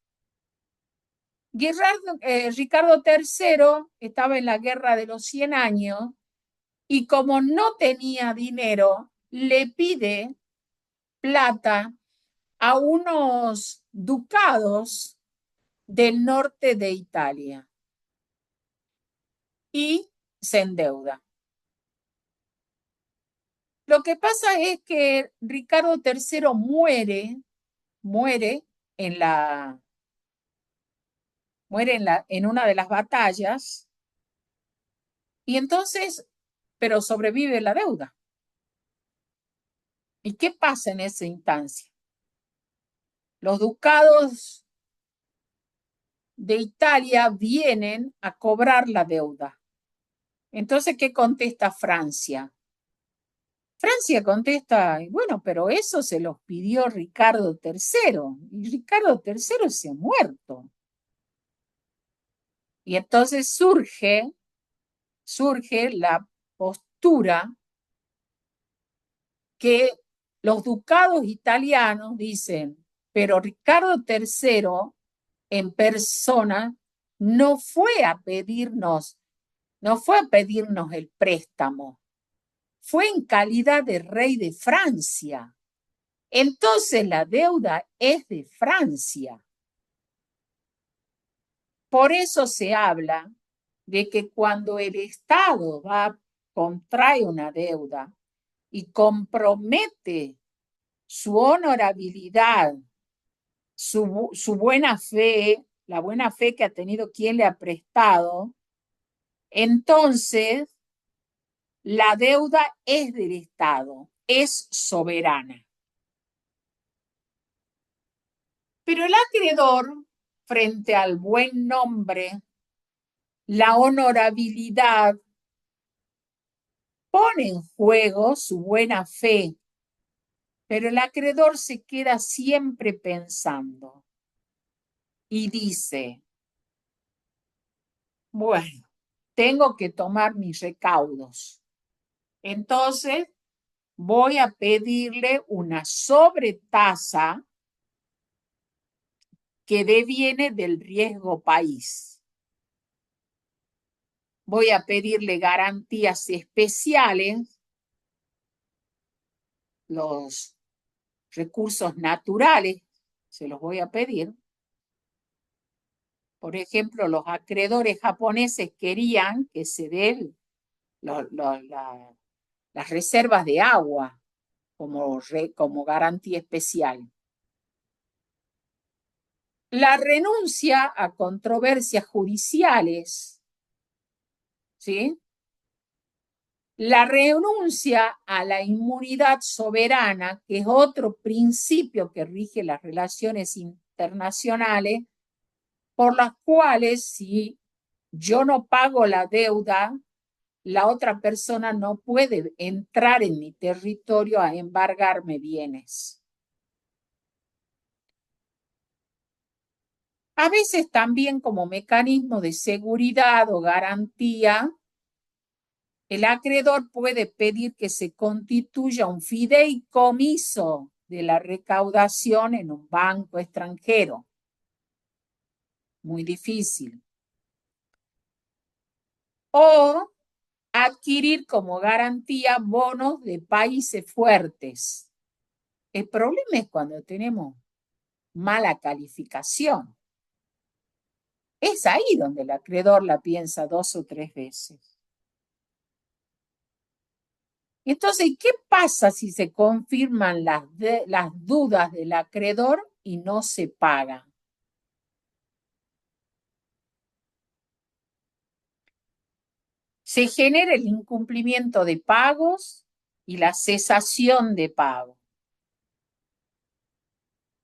S1: Ricardo III estaba en la Guerra de los 100 años y como no tenía dinero, le pide plata a unos ducados del norte de Italia y se endeuda. Lo que pasa es que Ricardo III muere en una de las batallas y entonces, pero sobrevive la deuda. ¿Y qué pasa en esa instancia? Los ducados de Italia vienen a cobrar la deuda. Entonces, ¿qué contesta Francia? Francia contesta, bueno, pero eso se los pidió Ricardo III y Ricardo III se ha muerto. Y entonces surge la postura que los ducados italianos dicen, pero Ricardo III en persona no fue a pedirnos el préstamo, fue en calidad de rey de Francia. Entonces la deuda es de Francia. Por eso se habla de que cuando el Estado contrae una deuda y compromete su honorabilidad, su buena fe, la buena fe que ha tenido quien le ha prestado, entonces la deuda es del Estado, es soberana. Pero el acreedor, frente al buen nombre, la honorabilidad, pone en juego su buena fe, pero el acreedor se queda siempre pensando y dice, bueno, tengo que tomar mis recaudos. Entonces, voy a pedirle una sobretasa que deviene del riesgo país. Voy a pedirle garantías especiales, los recursos naturales se los voy a pedir. Por ejemplo, los acreedores japoneses querían que se den las reservas de agua como garantía especial. La renuncia a controversias judiciales, ¿sí? La renuncia a la inmunidad soberana, que es otro principio que rige las relaciones internacionales, por las cuales si yo no pago la deuda, la otra persona no puede entrar en mi territorio a embargarme bienes. A veces también como mecanismo de seguridad o garantía, el acreedor puede pedir que se constituya un fideicomiso de la recaudación en un banco extranjero. Muy difícil. O adquirir como garantía bonos de países fuertes. El problema es cuando tenemos mala calificación. Es ahí donde el acreedor la piensa 2 o 3 veces. Entonces, ¿qué pasa si se confirman las dudas del acreedor y no se paga? Se genera el incumplimiento de pagos y la cesación de pago.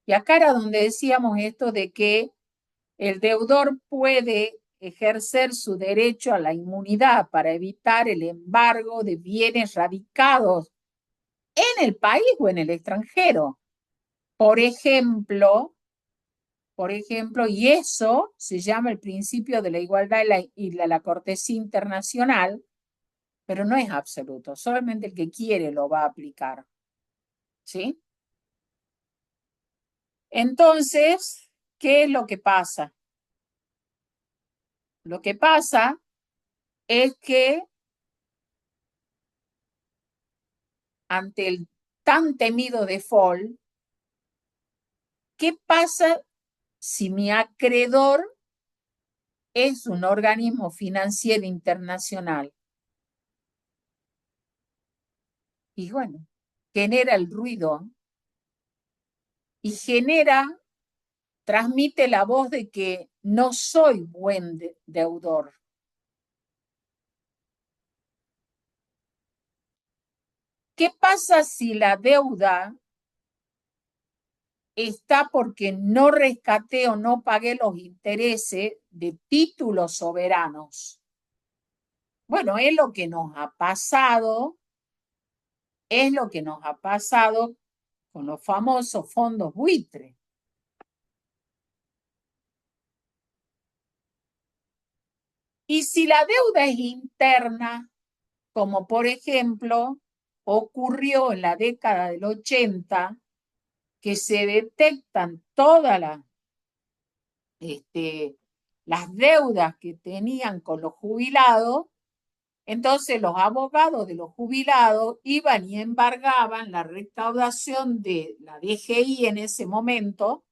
S1: Y acá era donde decíamos esto de que el deudor puede ejercer su derecho a la inmunidad para evitar el embargo de bienes radicados en el país o en el extranjero. Por ejemplo, y eso se llama el principio de la igualdad y la cortesía internacional, pero no es absoluto, solamente el que quiere lo va a aplicar. ¿Sí? Entonces, ¿qué es lo que pasa? Lo que pasa es que ante el tan temido default, ¿qué pasa si mi acreedor es un organismo financiero internacional? Y bueno, genera el ruido y transmite la voz de que no soy buen deudor. ¿Qué pasa si la deuda está porque no rescaté o no pagué los intereses de títulos soberanos? Bueno, es lo que nos ha pasado con los famosos fondos buitre. Y si la deuda es interna, como por ejemplo ocurrió en la década del 80, que se detectan todas las deudas que tenían con los jubilados, entonces los abogados de los jubilados iban y embargaban la recaudación de la DGI en ese momento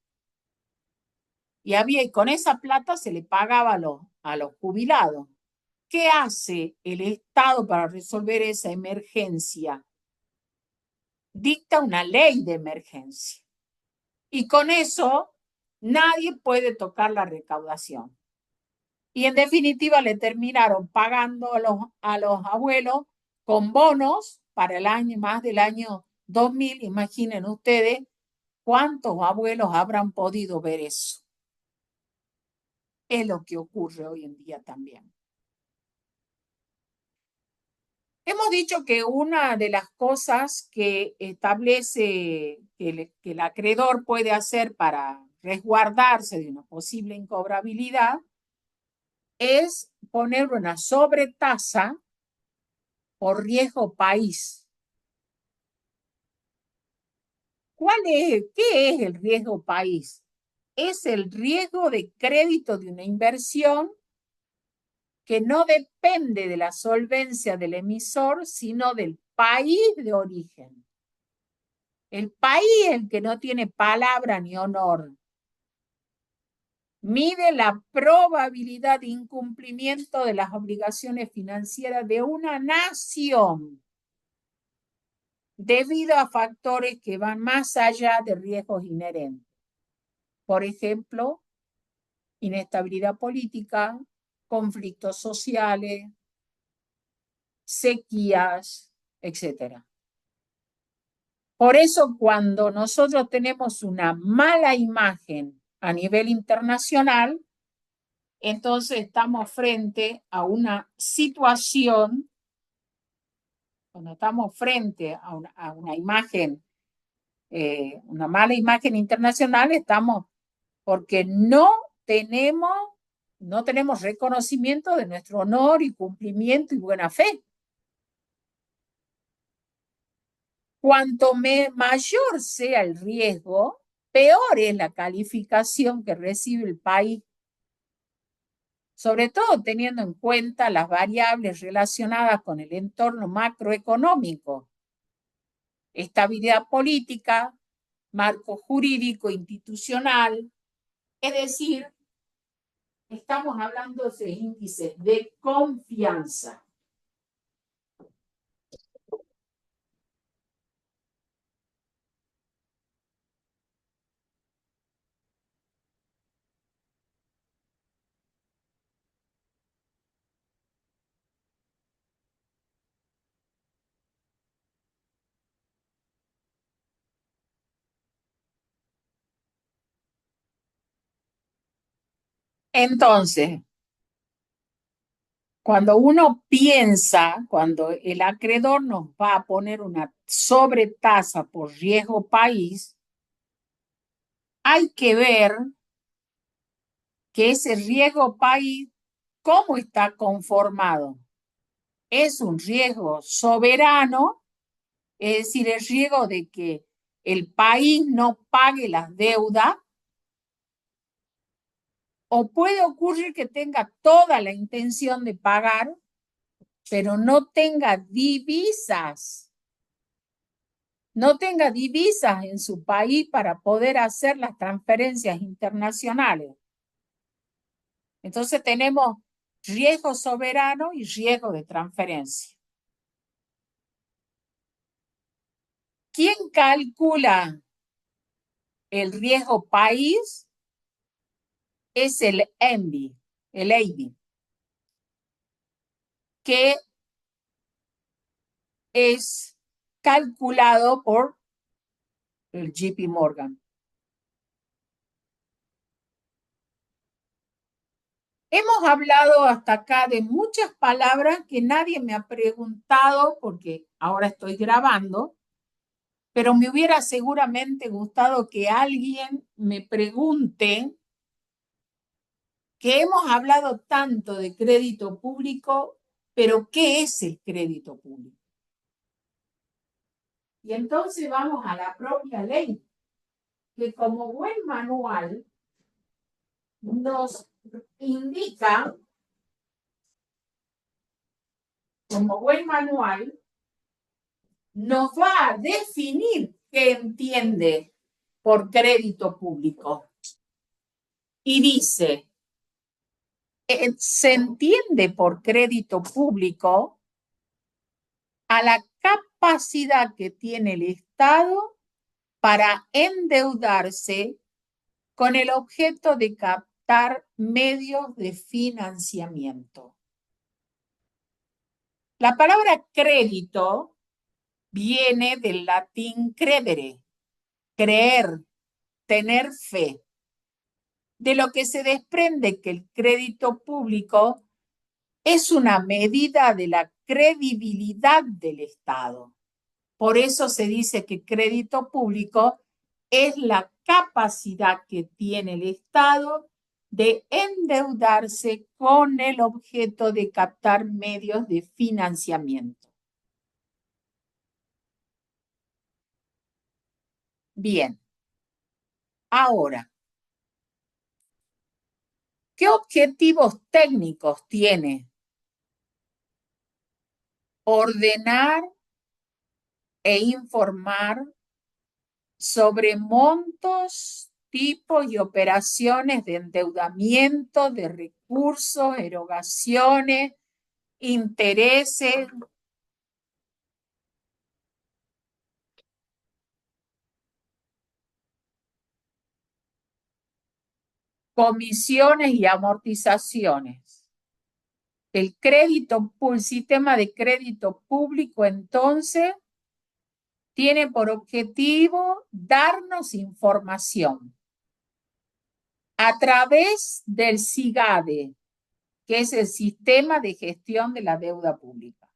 S1: y con esa plata se le pagaba a los jubilados. ¿Qué hace el Estado para resolver esa emergencia? Dicta una ley de emergencia. Y con eso nadie puede tocar la recaudación. Y en definitiva le terminaron pagando a los abuelos con bonos para el año, más del año 2000. Imaginen ustedes cuántos abuelos habrán podido ver eso. Es lo que ocurre hoy en día también. Hemos dicho que una de las cosas que establece que el acreedor puede hacer para resguardarse de una posible incobrabilidad es poner una sobretasa por riesgo país. ¿Qué es el riesgo país? Es el riesgo de crédito de una inversión que no depende de la solvencia del emisor, sino del país de origen. El país, el que no tiene palabra ni honor, mide la probabilidad de incumplimiento de las obligaciones financieras de una nación debido a factores que van más allá de riesgos inherentes. Por ejemplo, inestabilidad política, conflictos sociales, sequías, etcétera. Por eso, cuando nosotros tenemos una mala imagen a nivel internacional, entonces estamos frente a una situación, cuando estamos frente a una imagen, una mala imagen internacional, estamos porque tenemos, no tenemos reconocimiento de nuestro honor y cumplimiento y buena fe. Cuanto mayor sea el riesgo, peor es la calificación que recibe el país, sobre todo teniendo en cuenta las variables relacionadas con el entorno macroeconómico, estabilidad política, marco jurídico institucional, es decir, estamos hablando de índices de confianza. Entonces, cuando uno piensa, cuando el acreedor nos va a poner una sobretasa por riesgo país, hay que ver que ese riesgo país, ¿cómo está conformado? Es un riesgo soberano, es decir, el riesgo de que el país no pague las deudas, o puede ocurrir que tenga toda la intención de pagar, pero no tenga divisas en su país para poder hacer las transferencias internacionales. Entonces tenemos riesgo soberano y riesgo de transferencia. ¿Quién calcula el riesgo país? Es el EIB, que es calculado por el JP Morgan. Hemos hablado hasta acá de muchas palabras que nadie me ha preguntado porque ahora estoy grabando, pero me hubiera seguramente gustado que alguien me pregunte que hemos hablado tanto de crédito público, pero ¿qué es el crédito público? Y entonces vamos a la propia ley, que como buen manual nos indica, como buen manual, nos va a definir qué entiende por crédito público. Y dice, se entiende por crédito público a la capacidad que tiene el Estado para endeudarse con el objeto de captar medios de financiamiento. La palabra crédito viene del latín credere, creer, tener fe, de lo que se desprende que el crédito público es una medida de la credibilidad del Estado. Por eso se dice que crédito público es la capacidad que tiene el Estado de endeudarse con el objeto de captar medios de financiamiento. Bien, ahora, ¿qué objetivos técnicos tiene? Ordenar e informar sobre montos, tipos y operaciones de endeudamiento, de recursos, erogaciones, intereses, comisiones y amortizaciones. El sistema de crédito público, entonces, tiene por objetivo darnos información a través del SIGADE, que es el Sistema de Gestión de la Deuda Pública.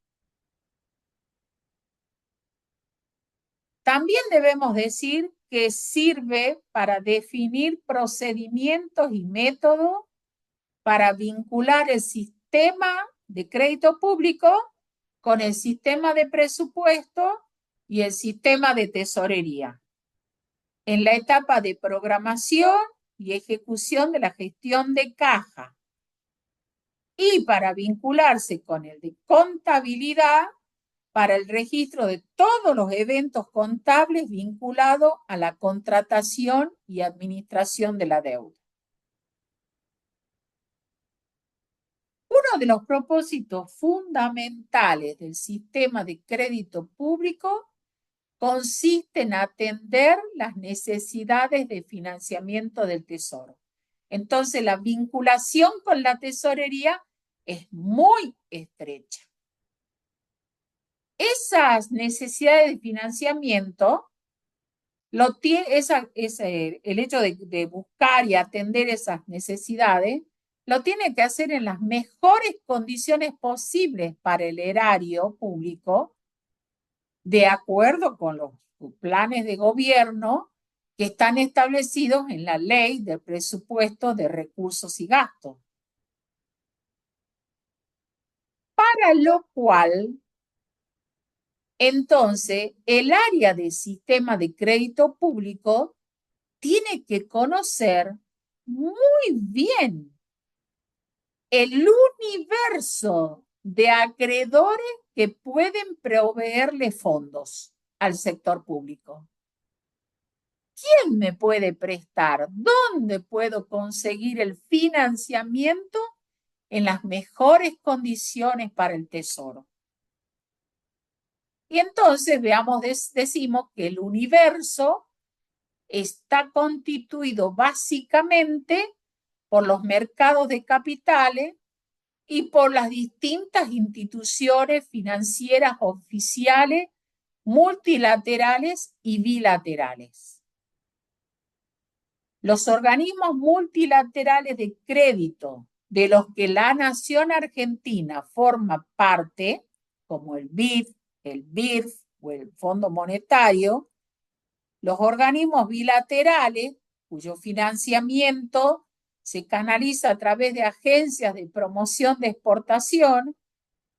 S1: También debemos decir que sirve para definir procedimientos y métodos para vincular el sistema de crédito público con el sistema de presupuesto y el sistema de tesorería en la etapa de programación y ejecución de la gestión de caja, y para vincularse con el de contabilidad para el registro de todos los eventos contables vinculados a la contratación y administración de la deuda. Uno de los propósitos fundamentales del sistema de crédito público consiste en atender las necesidades de financiamiento del Tesoro. Entonces, la vinculación con la tesorería es muy estrecha. Esas necesidades de financiamiento, el hecho de buscar y atender esas necesidades, lo tiene que hacer en las mejores condiciones posibles para el erario público, de acuerdo con los planes de gobierno que están establecidos en la Ley del Presupuesto de Recursos y Gastos. Para lo cual, entonces, el área de sistema de crédito público tiene que conocer muy bien el universo de acreedores que pueden proveerle fondos al sector público. ¿Quién me puede prestar? ¿Dónde puedo conseguir el financiamiento en las mejores condiciones para el Tesoro? Y entonces decimos que el universo está constituido básicamente por los mercados de capitales y por las distintas instituciones financieras oficiales, multilaterales y bilaterales. Los organismos multilaterales de crédito de los que la nación argentina forma parte, como el BID, el BIRF o el Fondo Monetario, los organismos bilaterales, cuyo financiamiento se canaliza a través de agencias de promoción de exportación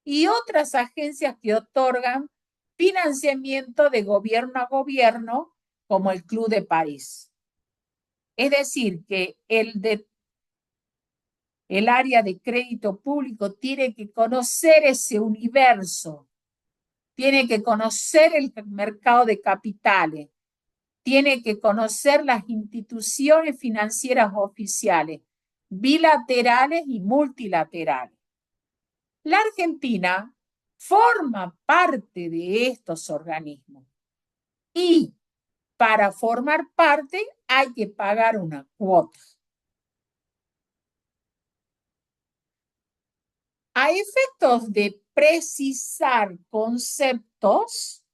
S1: y otras agencias que otorgan financiamiento de gobierno a gobierno, como el Club de París. Es decir, que el área de crédito público tiene que conocer ese universo, tiene que conocer el mercado de capitales, tiene que conocer las instituciones financieras oficiales, bilaterales y multilaterales. La Argentina forma parte de estos organismos y para formar parte hay que pagar una cuota. A efectos de precisar conceptos,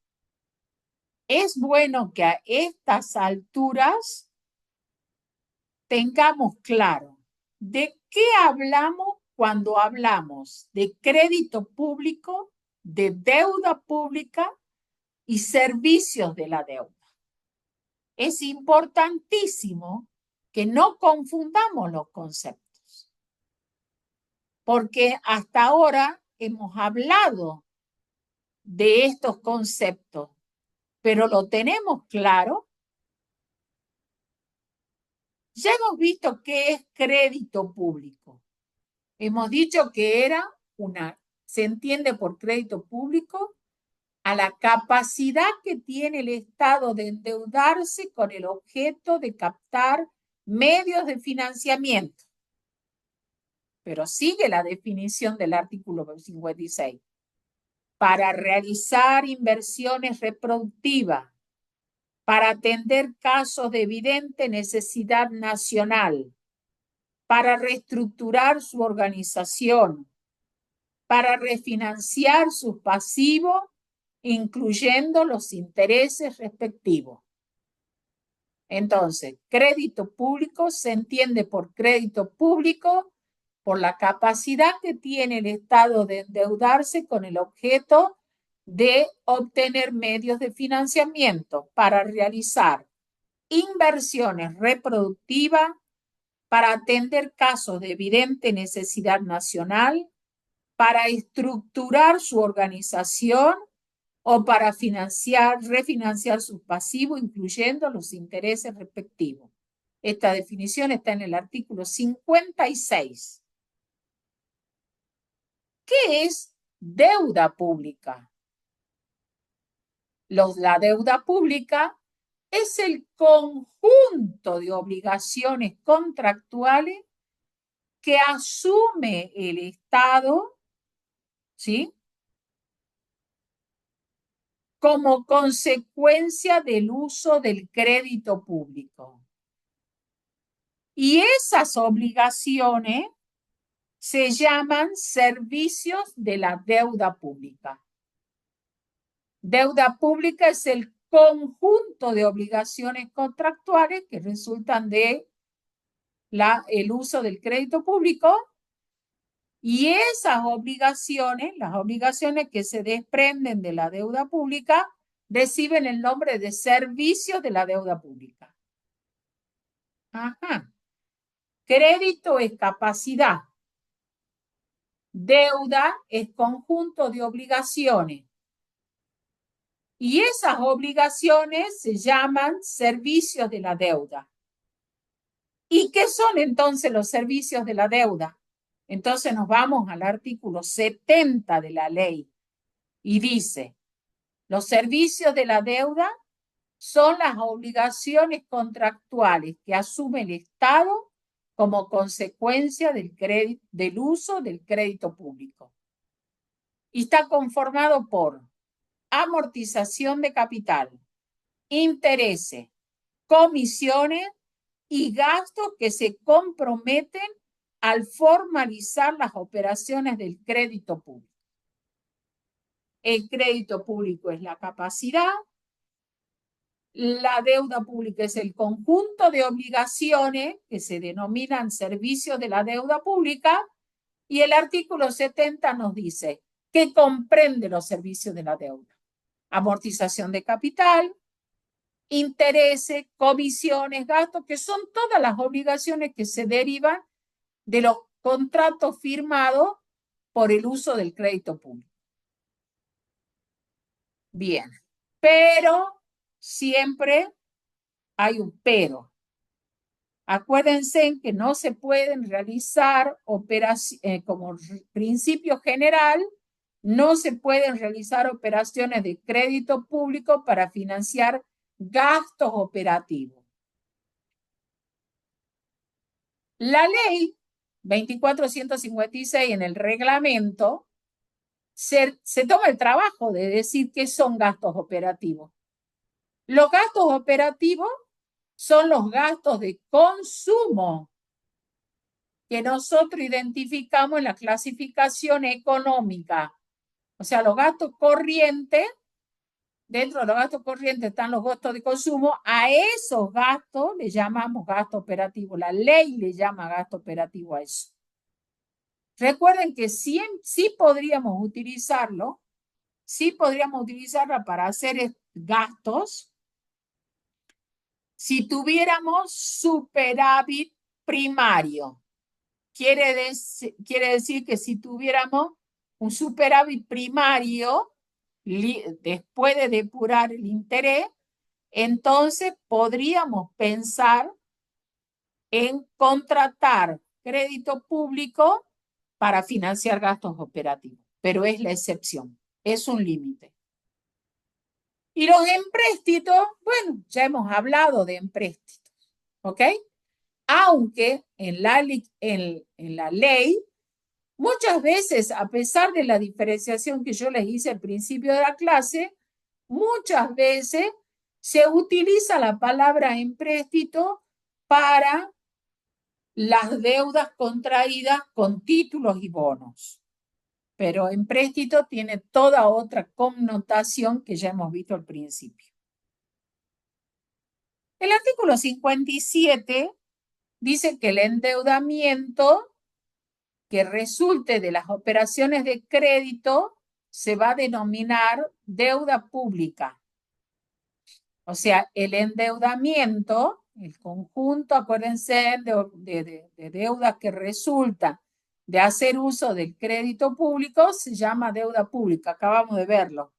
S1: es bueno que a estas alturas tengamos claro de qué hablamos cuando hablamos de crédito público, de deuda pública y servicios de la deuda. Es importantísimo que no confundamos los conceptos, porque hasta ahora hemos hablado de estos conceptos, pero ¿lo tenemos claro? Ya hemos visto qué es crédito público. Hemos dicho que se entiende por crédito público a la capacidad que tiene el Estado de endeudarse con el objeto de captar medios de financiamiento. Pero sigue la definición del artículo 56. Para realizar inversiones reproductivas, para atender casos de evidente necesidad nacional, para reestructurar su organización, para refinanciar sus pasivos, incluyendo los intereses respectivos. Entonces, crédito público se entiende por crédito público por la capacidad que tiene el Estado de endeudarse con el objeto de obtener medios de financiamiento para realizar inversiones reproductivas, para atender casos de evidente necesidad nacional, para estructurar su organización o para refinanciar sus pasivos, incluyendo los intereses respectivos. Esta definición está en el artículo 56. ¿Qué es deuda pública? La deuda pública es el conjunto de obligaciones contractuales que asume el Estado, ¿sí?, como consecuencia del uso del crédito público. Y esas obligaciones se llaman servicios de la deuda pública. Deuda pública es el conjunto de obligaciones contractuales que resultan de el uso del crédito público, y esas obligaciones, las obligaciones que se desprenden de la deuda pública, reciben el nombre de servicios de la deuda pública. Ajá. Crédito es capacidad. Deuda es conjunto de obligaciones. Y esas obligaciones se llaman servicios de la deuda. ¿Y qué son entonces los servicios de la deuda? Entonces nos vamos al artículo 70 de la ley y dice: los servicios de la deuda son las obligaciones contractuales que asume el Estado como consecuencia del uso del crédito público. Y está conformado por amortización de capital, intereses, comisiones y gastos que se comprometen al formalizar las operaciones del crédito público. El crédito público es la capacidad, la deuda pública es el conjunto de obligaciones que se denominan servicios de la deuda pública, y el artículo 70 nos dice que comprende los servicios de la deuda: amortización de capital, intereses, comisiones, gastos, que son todas las obligaciones que se derivan de los contratos firmados por el uso del crédito público. Bien, pero siempre hay un pero. Acuérdense que no se pueden realizar operaciones, como principio general, no se pueden realizar operaciones de crédito público para financiar gastos operativos. La ley 2456 en el reglamento se toma el trabajo de decir qué son gastos operativos. Los gastos operativos son los gastos de consumo que nosotros identificamos en la clasificación económica. O sea, los gastos corrientes, dentro de los gastos corrientes están los gastos de consumo. A esos gastos le llamamos gasto operativo. La ley le llama gasto operativo a eso. Recuerden que sí podríamos utilizarlo, sí podríamos utilizarla para hacer gastos si tuviéramos superávit primario. Quiere decir que si tuviéramos un superávit primario, después de depurar el interés, entonces podríamos pensar en contratar crédito público para financiar gastos operativos, pero es la excepción, es un límite. Y los empréstitos, bueno, ya hemos hablado de empréstitos, ¿ok? Aunque en la ley, muchas veces, a pesar de la diferenciación que yo les hice al principio de la clase, muchas veces se utiliza la palabra empréstito para las deudas contraídas con títulos y bonos. Pero empréstito tiene toda otra connotación que ya hemos visto al principio. El artículo 57 dice que el endeudamiento que resulte de las operaciones de crédito se va a denominar deuda pública. O sea, el endeudamiento, el conjunto, acuérdense, de deudas que resulta de hacer uso del crédito público, se llama deuda pública. Acabamos de verlo.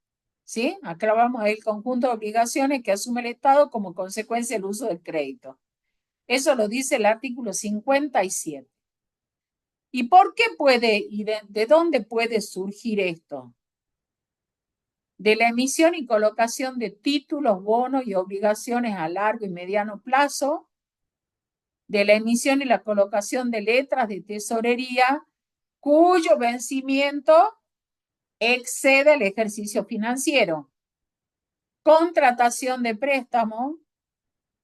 S1: ¿Sí? Acá vamos a ver el conjunto de obligaciones que asume el Estado como consecuencia del uso del crédito. Eso lo dice el artículo 57. ¿Y por qué puede y de dónde puede surgir esto? De la emisión y colocación de títulos, bonos y obligaciones a largo y mediano plazo, de la emisión y la colocación de letras de tesorería cuyo vencimiento excede el ejercicio financiero, contratación de préstamo,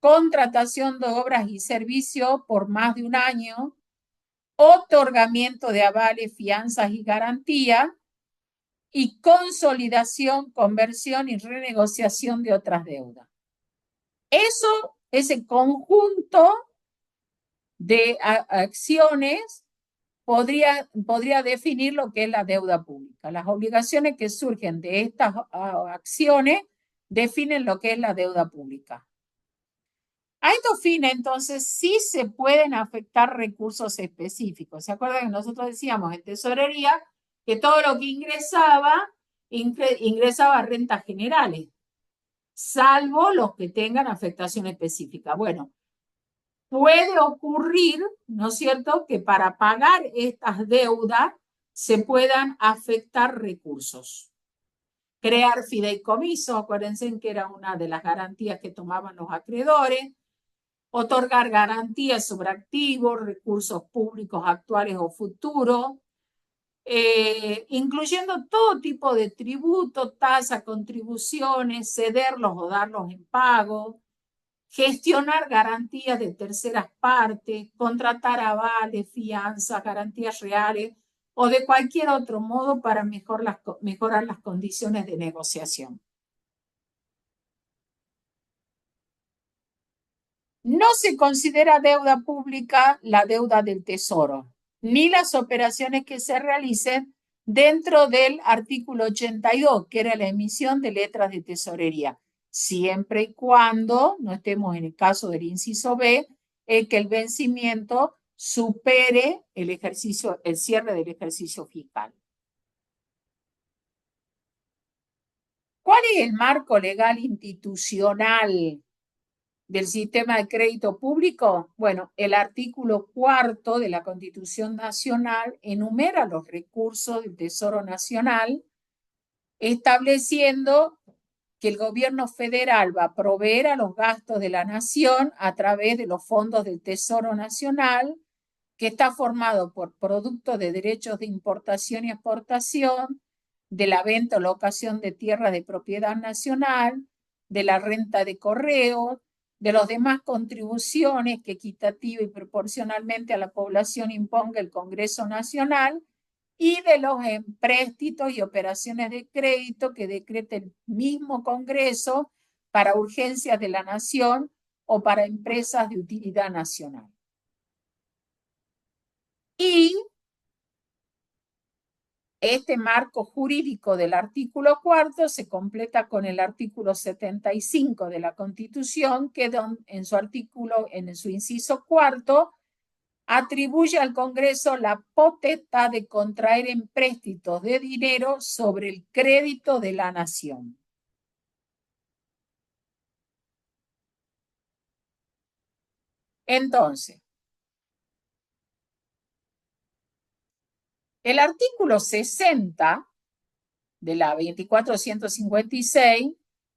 S1: contratación de obras y servicios por más de un año, otorgamiento de avales, fianzas y garantías, y consolidación, conversión y renegociación de otras deudas. Ese conjunto de acciones podría definir lo que es la deuda pública. Las obligaciones que surgen de estas acciones definen lo que es la deuda pública. A estos fines, entonces, sí se pueden afectar recursos específicos. ¿Se acuerdan que nosotros decíamos en tesorería que todo lo que ingresaba a rentas generales, salvo los que tengan afectación específica? Bueno, puede ocurrir, ¿no es cierto?, que para pagar estas deudas se puedan afectar recursos. Crear fideicomisos, acuérdense que era una de las garantías que tomaban los acreedores. Otorgar garantías sobre activos, recursos públicos actuales o futuros, incluyendo todo tipo de tributos, tasas, contribuciones, cederlos o darlos en pago, gestionar garantías de terceras partes, contratar avales, fianzas, garantías reales o de cualquier otro modo para mejorar las condiciones de negociación. No se considera deuda pública la deuda del Tesoro, ni las operaciones que se realicen dentro del artículo 82, que era la emisión de letras de tesorería, siempre y cuando no estemos en el caso del inciso B, que el vencimiento supere el cierre del ejercicio fiscal. ¿Cuál es el marco legal institucional del sistema de crédito público? Bueno, el artículo 4 de la Constitución Nacional enumera los recursos del Tesoro Nacional, estableciendo que el gobierno federal va a proveer a los gastos de la nación a través de los fondos del Tesoro Nacional, que está formado por productos de derechos de importación y exportación, de la venta o locación de tierras de propiedad nacional, de la renta de correo, de las demás contribuciones que equitativa y proporcionalmente a la población imponga el Congreso Nacional, y de los empréstitos y operaciones de crédito que decrete el mismo Congreso para urgencias de la nación o para empresas de utilidad nacional. Y este marco jurídico del artículo 4 se completa con el artículo 75 de la Constitución, que en su inciso cuarto, atribuye al Congreso la potestad de contraer empréstitos de dinero sobre el crédito de la nación. Entonces, el artículo 60 de la 2456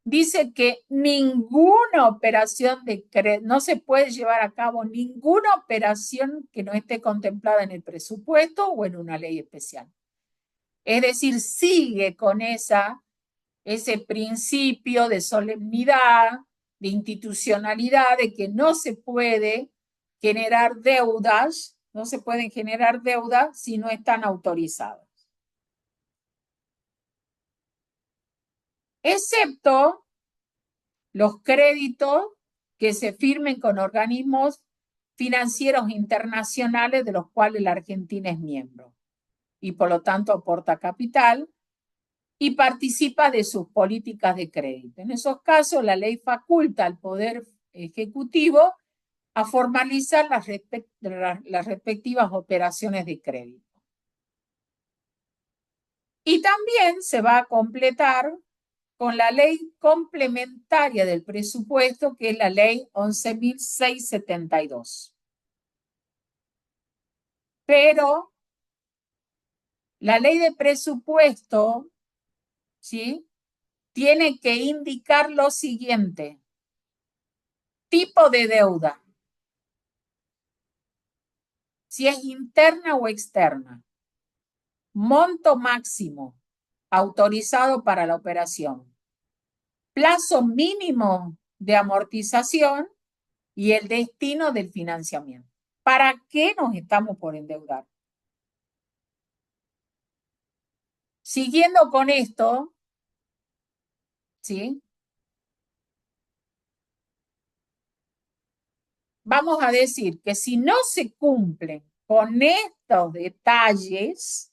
S1: dice que ninguna operación de crédito, no se puede llevar a cabo ninguna operación que no esté contemplada en el presupuesto o en una ley especial. Es decir, sigue con ese principio de solemnidad, de institucionalidad, de que no se puede generar deudas, no se pueden generar deudas si no están autorizadas. Excepto los créditos que se firmen con organismos financieros internacionales de los cuales la Argentina es miembro y por lo tanto aporta capital y participa de sus políticas de crédito. En esos casos, la ley faculta al Poder Ejecutivo a formalizar las respectivas operaciones de crédito. Y también se va a completar con la ley complementaria del presupuesto, que es la ley 11.672. Pero la ley de presupuesto, ¿sí?, tiene que indicar lo siguiente: tipo de deuda, si es interna o externa, monto máximo autorizado para la operación, plazo mínimo de amortización y el destino del financiamiento. ¿Para qué nos estamos por endeudar? Siguiendo con esto, ¿sí?, vamos a decir que si no se cumplen con estos detalles,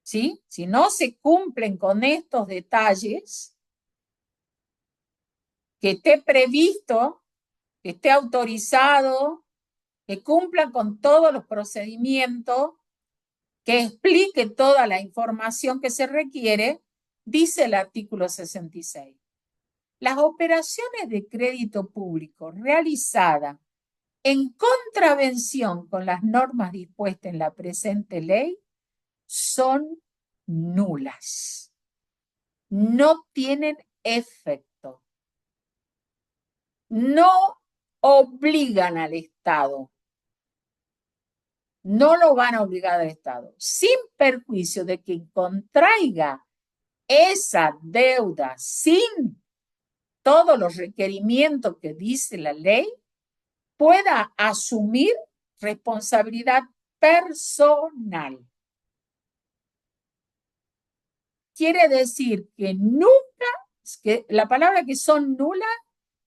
S1: ¿sí?, si no se cumplen con estos detalles, que esté previsto, que esté autorizado, que cumplan con todos los procedimientos, que explique toda la información que se requiere, dice el artículo 66. Las operaciones de crédito público realizadas en contravención con las normas dispuestas en la presente ley son nulas. No tienen efecto. No obligan al Estado. No lo van a obligar al Estado, sin perjuicio de que contraiga esa deuda sin todos los requerimientos que dice la ley, pueda asumir responsabilidad personal. Quiere decir que nunca, que la palabra que son nulas,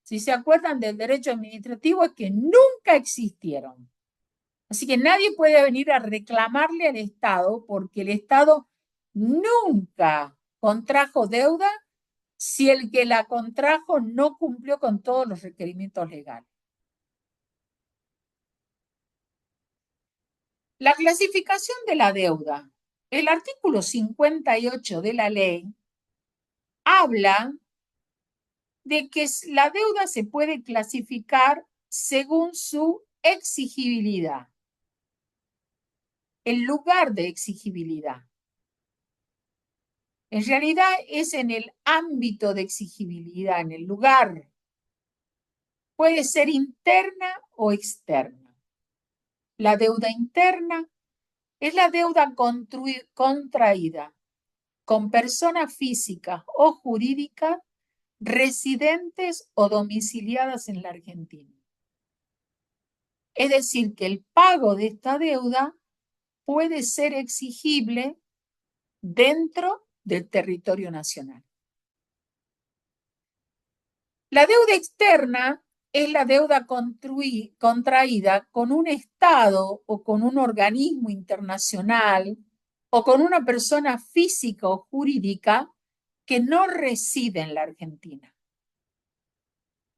S1: si se acuerdan del derecho administrativo, es que nunca existieron. Así que nadie puede venir a reclamarle al Estado porque el Estado nunca contrajo deuda si el que la contrajo no cumplió con todos los requerimientos legales. La clasificación de la deuda. El artículo 58 de la ley habla de que la deuda se puede clasificar según su exigibilidad, el lugar de exigibilidad. En realidad es en el ámbito de exigibilidad, en el lugar. Puede ser interna o externa. La deuda interna es la deuda contraída con personas físicas o jurídicas residentes o domiciliadas en la Argentina. Es decir, que el pago de esta deuda puede ser exigible dentro del territorio nacional. La deuda externa es la deuda contraída con un Estado o con un organismo internacional o con una persona física o jurídica que no reside en la Argentina.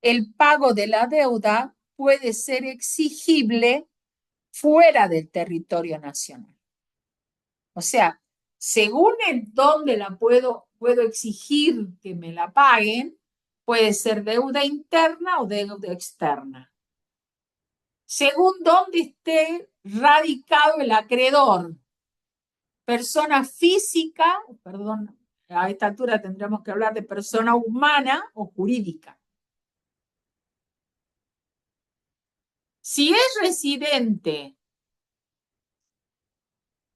S1: El pago de la deuda puede ser exigible fuera del territorio nacional. O sea, según en dónde la puedo exigir que me la paguen, puede ser deuda interna o deuda externa. Según dónde esté radicado el acreedor, persona física, perdón, a esta altura tendríamos que hablar de persona humana o jurídica. Si es residente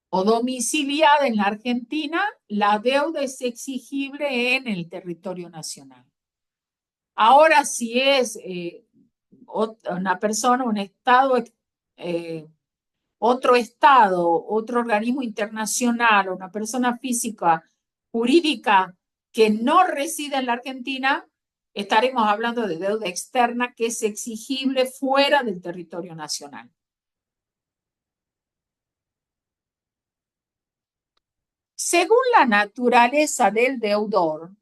S1: o domiciliada en la Argentina, la deuda es exigible en el territorio nacional. Ahora, si es una persona, un estado, otro estado, otro organismo internacional, una persona física, jurídica que no reside en la Argentina, estaremos hablando de deuda externa que es exigible fuera del territorio nacional. Según la naturaleza del deudor,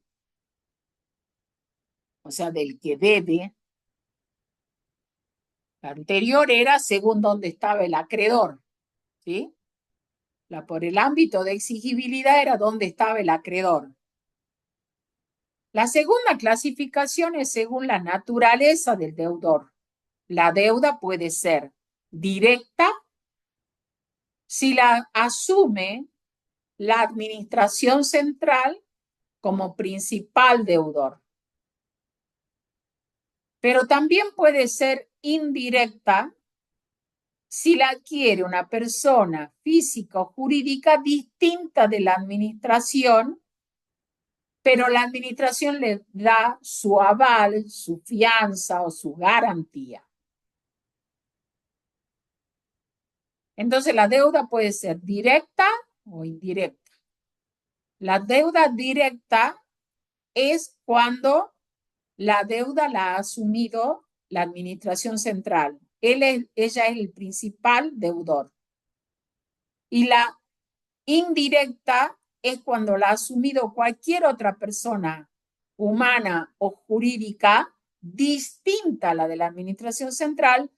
S1: o sea, del que debe, la anterior era según dónde estaba el acreedor, ¿sí? Por el ámbito de exigibilidad era dónde estaba el acreedor. La segunda clasificación es según la naturaleza del deudor. La deuda puede ser directa si la asume la administración central como principal deudor. Pero también puede ser indirecta si la adquiere una persona física o jurídica distinta de la administración, pero la administración le da su aval, su fianza o su garantía. Entonces la deuda puede ser directa o indirecta. La deuda directa es cuando la deuda la ha asumido la administración central. Ella es el principal deudor. Y la indirecta es cuando la ha asumido cualquier otra persona humana o jurídica distinta a la de la administración central,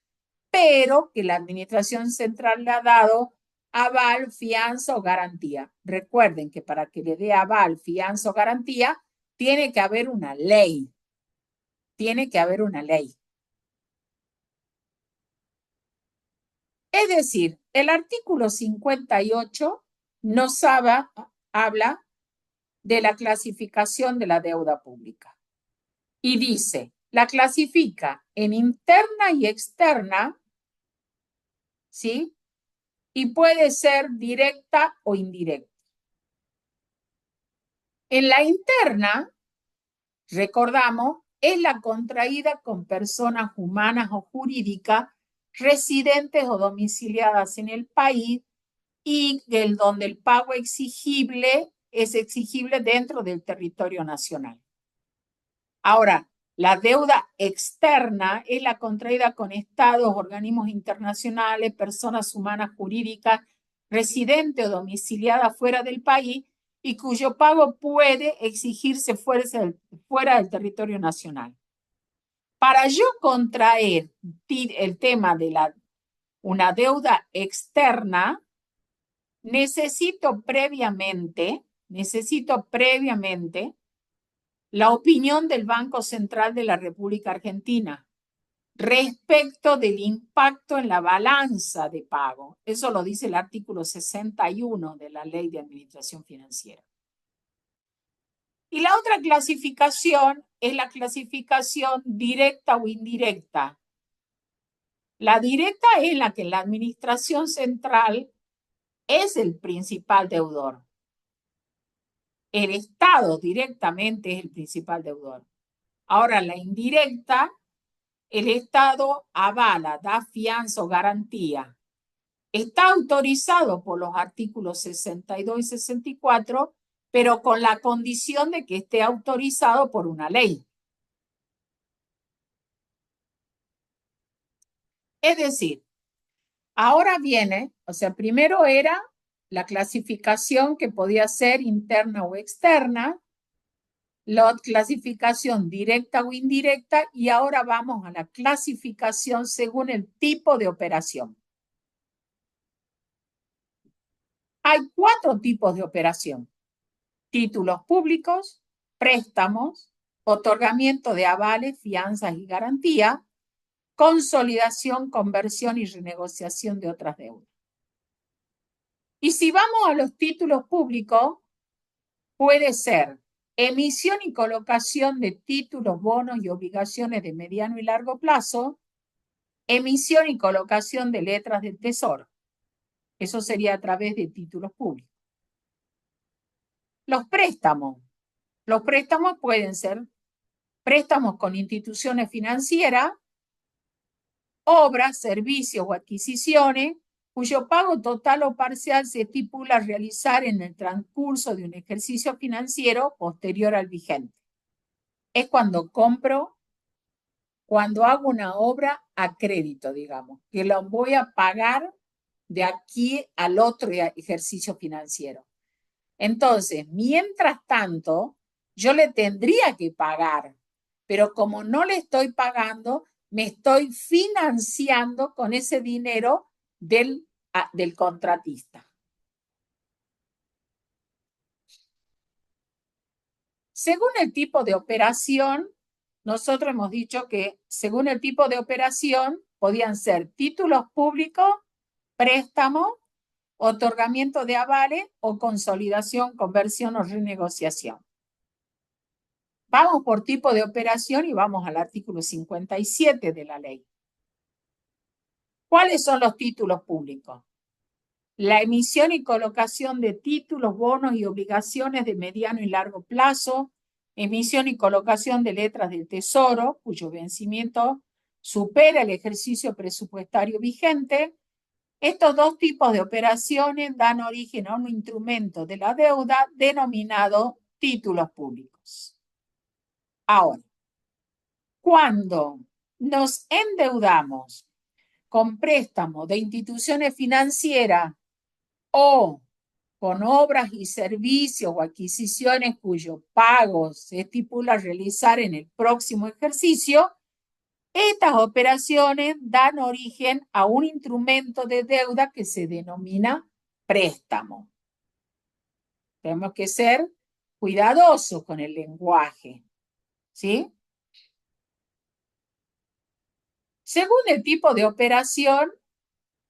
S1: pero que la administración central le ha dado aval, fianza o garantía. Recuerden que para que le dé aval, fianza o garantía, tiene que haber una ley. Tiene que haber una ley. Es decir, el artículo 58 nos habla de la clasificación de la deuda pública. Y dice, la clasifica en interna y externa, ¿sí? Y puede ser directa o indirecta. En la interna, recordamos, es la contraída con personas humanas o jurídicas residentes o domiciliadas en el país y donde el pago exigible es exigible dentro del territorio nacional. Ahora, la deuda externa es la contraída con estados, organismos internacionales, personas humanas jurídicas, residentes o domiciliadas fuera del país y cuyo pago puede exigirse fuera del territorio nacional. Para yo contraer el tema de una deuda externa, necesito previamente la opinión del Banco Central de la República Argentina respecto del impacto en la balanza de pago. Eso lo dice el artículo 61 de la Ley de Administración Financiera. Y la otra clasificación es la clasificación directa o indirecta. La directa es la que la Administración Central es el principal deudor. El Estado directamente es el principal deudor. Ahora, la indirecta, el Estado avala, da fianza o garantía. Está autorizado por los artículos 62 y 64, pero con la condición de que esté autorizado por una ley. Es decir, ahora viene, o sea, primero era la clasificación que podía ser interna o externa, la clasificación directa o indirecta, y ahora vamos a la clasificación según el tipo de operación. Hay 4 tipos de operación: títulos públicos, préstamos, otorgamiento de avales, fianzas y garantía, consolidación, conversión y renegociación de otras deudas. Y si vamos a los títulos públicos, puede ser emisión y colocación de títulos, bonos y obligaciones de mediano y largo plazo, emisión y colocación de letras del tesoro. Eso sería a través de títulos públicos. Los préstamos. Los préstamos pueden ser préstamos con instituciones financieras, obras, servicios o adquisiciones, cuyo pago total o parcial se estipula realizar en el transcurso de un ejercicio financiero posterior al vigente. Es cuando cuando hago una obra a crédito, digamos, que lo voy a pagar de aquí al otro ejercicio financiero. Entonces, mientras tanto, yo le tendría que pagar, pero como no le estoy pagando, me estoy financiando con ese dinero del contratista. Según el tipo de operación, nosotros hemos dicho que según el tipo de operación podían ser títulos públicos, préstamos, otorgamiento de avales o consolidación, conversión o renegociación. Vamos por tipo de operación y vamos al artículo 57 de la ley. ¿Cuáles son los títulos públicos? La emisión y colocación de títulos, bonos y obligaciones de mediano y largo plazo, emisión y colocación de letras del tesoro, cuyo vencimiento supera el ejercicio presupuestario vigente. Estos dos tipos de operaciones dan origen a un instrumento de la deuda denominado títulos públicos. Ahora, cuando nos endeudamos con préstamos de instituciones financieras o con obras y servicios o adquisiciones cuyo pago se estipula realizar en el próximo ejercicio, estas operaciones dan origen a un instrumento de deuda que se denomina préstamo. Tenemos que ser cuidadosos con el lenguaje, ¿sí? Según el tipo de operación,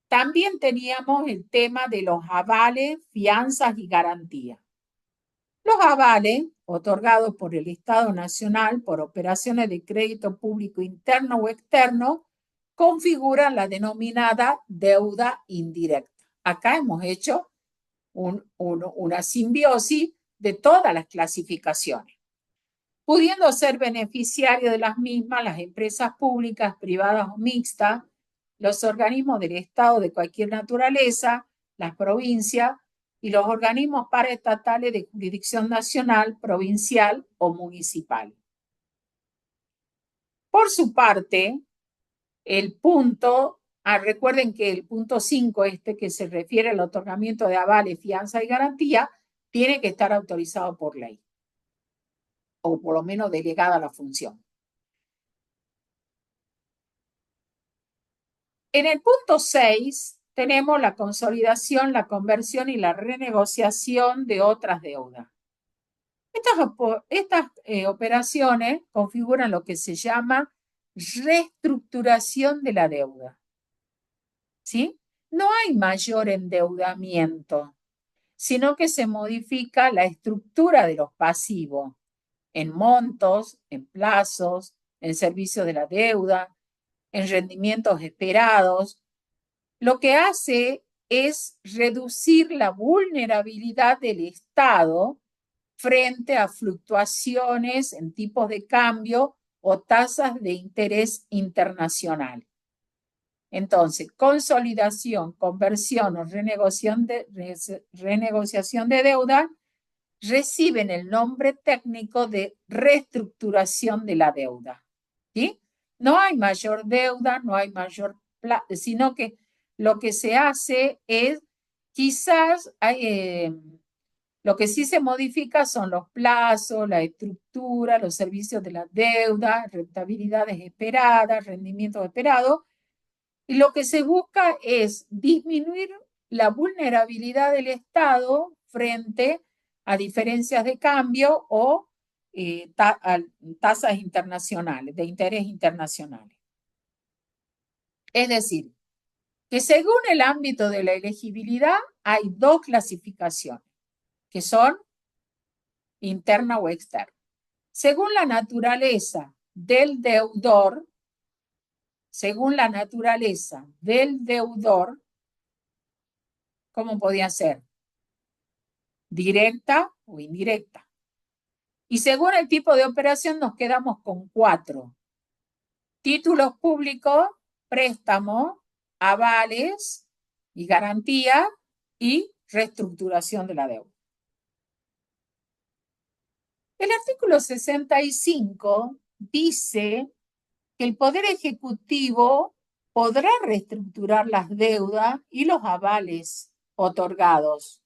S1: también teníamos el tema de los avales, fianzas y garantías. Los avales, otorgados por el Estado Nacional por operaciones de crédito público interno o externo, configuran la denominada deuda indirecta. Acá hemos hecho una simbiosis de todas las clasificaciones, pudiendo ser beneficiarios de las mismas las empresas públicas, privadas o mixtas, los organismos del Estado de cualquier naturaleza, las provincias y los organismos paraestatales de jurisdicción nacional, provincial o municipal. Por su parte, el punto, recuerden que el punto 5, que se refiere al otorgamiento de avales, fianza y garantía, tiene que estar autorizado por ley, o por lo menos delegada la función. En el punto 6 tenemos la consolidación, la conversión y la renegociación de otras deudas. Estas operaciones configuran lo que se llama reestructuración de la deuda. ¿Sí? No hay mayor endeudamiento, sino que se modifica la estructura de los pasivos en montos, en plazos, en servicio de la deuda, en rendimientos esperados. Lo que hace es reducir la vulnerabilidad del Estado frente a fluctuaciones en tipos de cambio o tasas de interés internacional. Entonces, consolidación, conversión o renegociación de deuda reciben el nombre técnico de reestructuración de la deuda. ¿Sí? No hay mayor deuda, no hay mayor sino que lo que se hace es, quizás lo que sí se modifica son los plazos, la estructura, los servicios de la deuda, rentabilidades esperadas, rendimientos esperados, y lo que se busca es disminuir la vulnerabilidad del Estado frente a diferencias de cambio o tasas internacionales, de interés internacionales. Es decir, que según el ámbito de la elegibilidad hay dos clasificaciones, que son interna o externa. Según la naturaleza del deudor, ¿cómo podía ser? Directa o indirecta. Y según el tipo de operación nos quedamos con 4. Títulos públicos, préstamo, avales y garantía y reestructuración de la deuda. El artículo 65 dice que el Poder Ejecutivo podrá reestructurar las deudas y los avales otorgados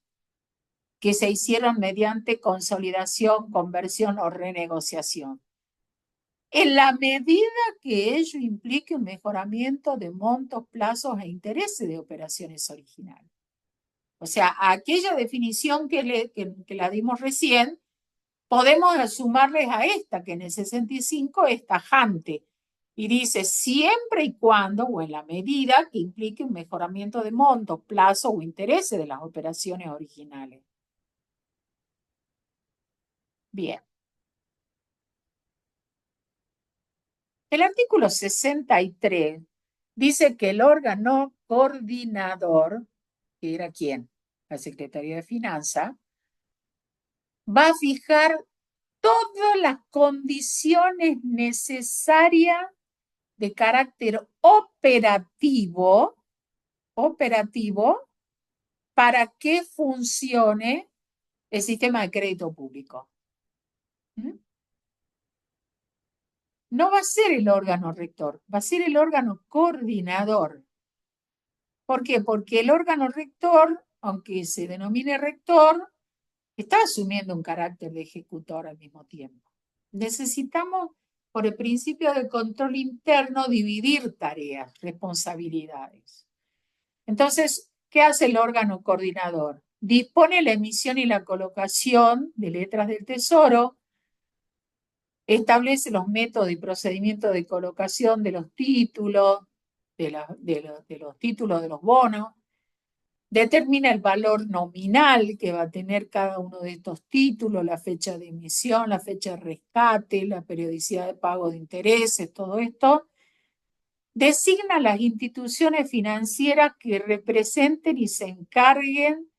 S1: que se hicieron mediante consolidación, conversión o renegociación, en la medida que ello implique un mejoramiento de montos, plazos e intereses de operaciones originales. O sea, aquella definición que la dimos recién, podemos sumarles a esta, que en el 65 es tajante, y dice siempre y cuando, o en la medida que implique un mejoramiento de montos, plazos o intereses de las operaciones originales. Bien. El artículo 63 dice que el órgano coordinador, que era quién, la Secretaría de Finanzas, va a fijar todas las condiciones necesarias de carácter operativo para que funcione el sistema de crédito público. No va a ser el órgano rector, va a ser el órgano coordinador. ¿Por qué? Porque el órgano rector, aunque se denomine rector, está asumiendo un carácter de ejecutor al mismo tiempo. Necesitamos, por el principio de control interno, dividir tareas, responsabilidades. Entonces, ¿qué hace el órgano coordinador? Dispone la emisión y la colocación de letras del Tesoro, establece los métodos y procedimientos de colocación de los títulos, de los títulos de los bonos, determina el valor nominal que va a tener cada uno de estos títulos, la fecha de emisión, la fecha de rescate, la periodicidad de pago de intereses, todo esto. Designa las instituciones financieras que representen y se encarguen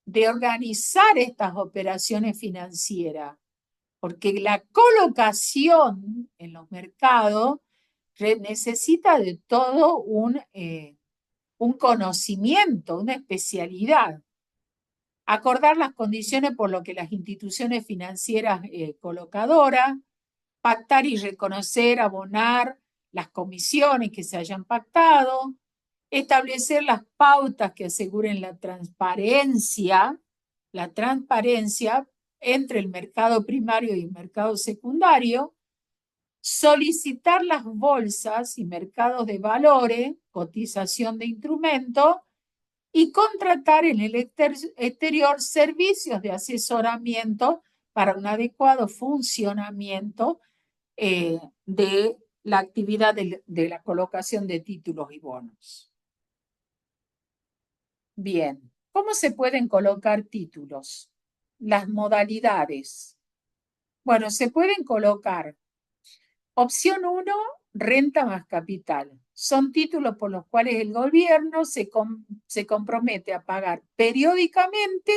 S1: de organizar estas operaciones financieras, porque la colocación en los mercados necesita de todo un conocimiento, una especialidad. Acordar las condiciones por lo que las instituciones financieras colocadoras, pactar y reconocer, abonar las comisiones que se hayan pactado, establecer las pautas que aseguren la transparencia entre el mercado primario y el mercado secundario, solicitar las bolsas y mercados de valores, cotización de instrumentos, y contratar en el exterior servicios de asesoramiento para un adecuado funcionamiento de la actividad de la colocación de títulos y bonos. Bien, ¿cómo se pueden colocar títulos? Las modalidades. Bueno, se pueden colocar. Opción 1, renta más capital. Son títulos por los cuales el gobierno se compromete a pagar periódicamente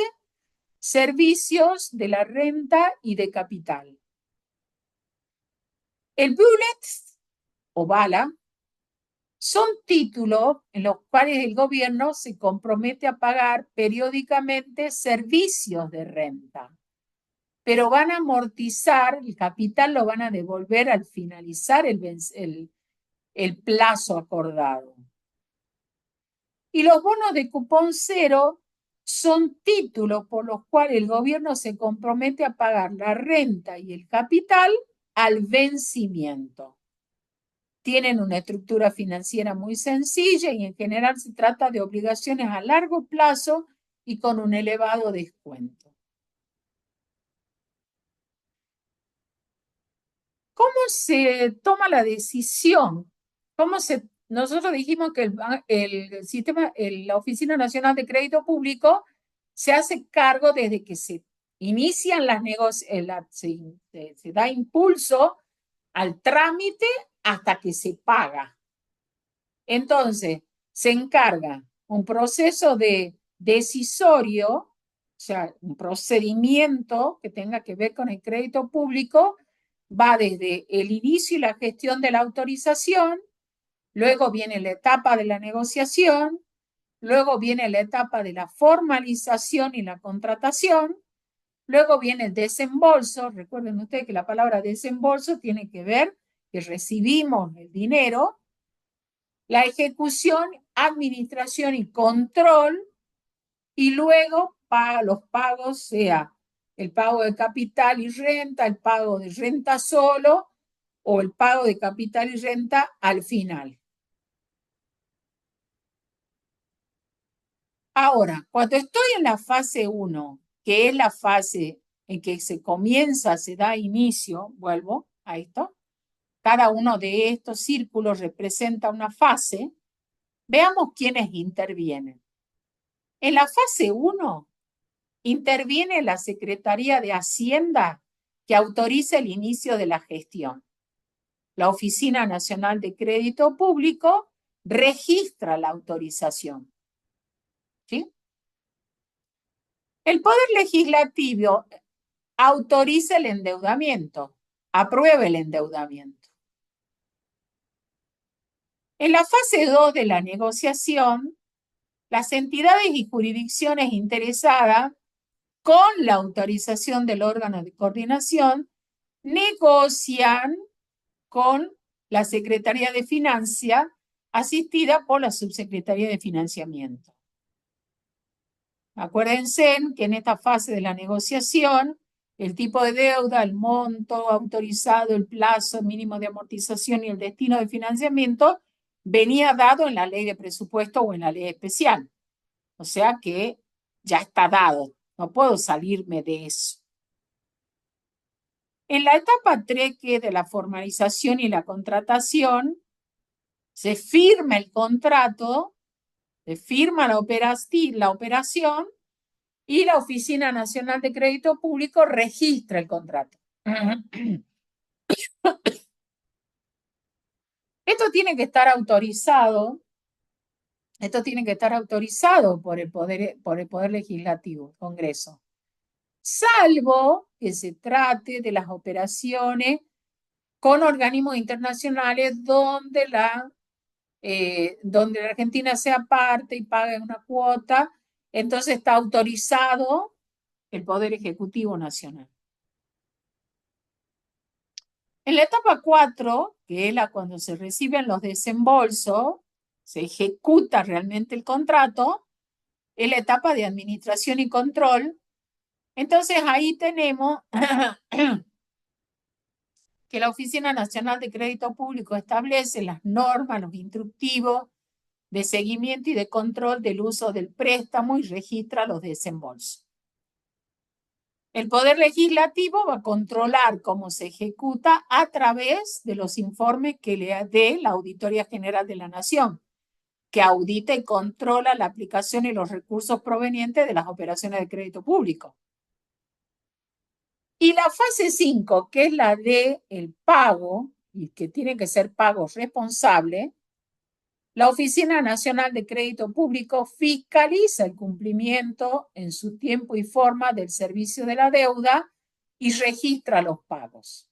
S1: servicios de la renta y de capital. El bullet o bala son títulos en los cuales el gobierno se compromete a pagar periódicamente servicios de renta, pero van a amortizar, el capital lo van a devolver al finalizar el plazo acordado. Y los bonos de cupón cero son títulos por los cuales el gobierno se compromete a pagar la renta y el capital al vencimiento. Tienen una estructura financiera muy sencilla y en general se trata de obligaciones a largo plazo y con un elevado descuento. ¿Cómo se toma la decisión? Nosotros dijimos que la Oficina Nacional de Crédito Público se hace cargo desde que se inician las se da impulso al trámite hasta que se paga. Entonces, se encarga un proceso de decisorio, o sea, un procedimiento que tenga que ver con el crédito público, va desde el inicio y la gestión de la autorización, luego viene la etapa de la negociación, luego viene la etapa de la formalización y la contratación, luego viene el desembolso. Recuerden ustedes que la palabra desembolso tiene que ver que recibimos el dinero, la ejecución, administración y control, y luego los pagos, sea el pago de capital y renta, el pago de renta solo o el pago de capital y renta al final. Ahora, cuando estoy en la fase 1, que es la fase en que se comienza, se da inicio, vuelvo a esto, cada uno de estos círculos representa una fase, veamos quiénes intervienen. En la fase 1 interviene la Secretaría de Hacienda que autoriza el inicio de la gestión. La Oficina Nacional de Crédito Público registra la autorización. ¿Sí? El Poder Legislativo autoriza el endeudamiento, aprueba el endeudamiento. En la fase 2 de la negociación, las entidades y jurisdicciones interesadas, con la autorización del órgano de coordinación, negocian con la Secretaría de Finanzas, asistida por la Subsecretaría de Financiamiento. Acuérdense que en esta fase de la negociación, el tipo de deuda, el monto autorizado, el plazo mínimo de amortización y el destino de financiamiento venía dado en la ley de presupuesto o en la ley especial. O sea que ya está dado, no puedo salirme de eso. En la etapa 3, que es de la formalización y la contratación, se firma el contrato, se firma la operación y la Oficina Nacional de Crédito Público registra el contrato. Esto tiene que estar autorizado por el Poder Legislativo, Congreso, salvo que se trate de las operaciones con organismos internacionales donde la Argentina sea parte y pague una cuota, entonces está autorizado el Poder Ejecutivo Nacional. En la etapa 4, que es cuando se reciben los desembolsos, se ejecuta realmente el contrato, es la etapa de administración y control. Entonces ahí tenemos que la Oficina Nacional de Crédito Público establece las normas, los instructivos de seguimiento y de control del uso del préstamo y registra los desembolsos. El Poder Legislativo va a controlar cómo se ejecuta a través de los informes que le dé la Auditoría General de la Nación, que audita y controla la aplicación y los recursos provenientes de las operaciones de crédito público. Y la fase 5, que es la de el pago, y que tiene que ser pago responsable, la Oficina Nacional de Crédito Público fiscaliza el cumplimiento en su tiempo y forma del servicio de la deuda y registra los pagos.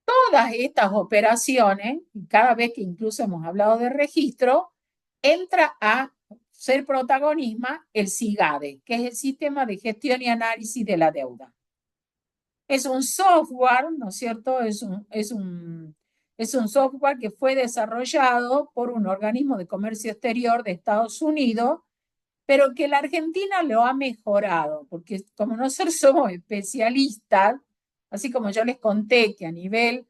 S1: Todas estas operaciones, y cada vez que incluso hemos hablado de registro, entra a ser protagonismo el SIGADE, que es el Sistema de Gestión y Análisis de la Deuda. Es un software, ¿no es cierto? Es un software que fue desarrollado por un organismo de comercio exterior de Estados Unidos, pero que la Argentina lo ha mejorado, porque como nosotros somos especialistas, así como yo les conté que a nivel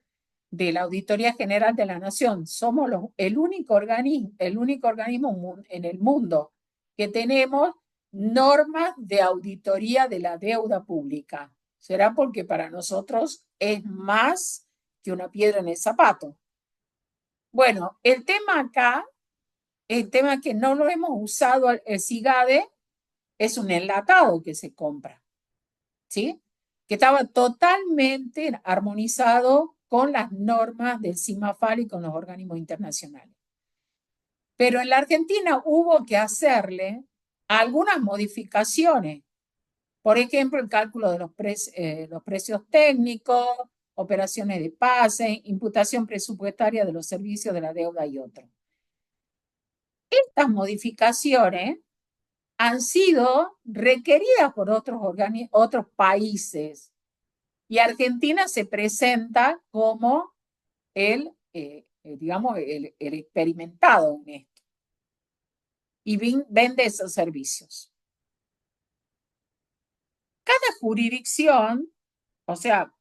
S1: de la Auditoría General de la Nación somos el único organismo en el mundo que tenemos normas de auditoría de la deuda pública. Será porque para nosotros es más que una piedra en el zapato. Bueno, el tema acá El tema es que no lo hemos usado, el SIGADE es un enlatado que se compra, ¿sí? Que estaba totalmente armonizado con las normas del CIMAFAL y con los organismos internacionales. Pero en la Argentina hubo que hacerle algunas modificaciones. Por ejemplo, el cálculo de los precios técnicos, operaciones de pase, imputación presupuestaria de los servicios de la deuda y otros. Estas modificaciones han sido requeridas por otros países y Argentina se presenta como digamos, el experimentado en esto y vende esos servicios. Cada jurisdicción, o sea,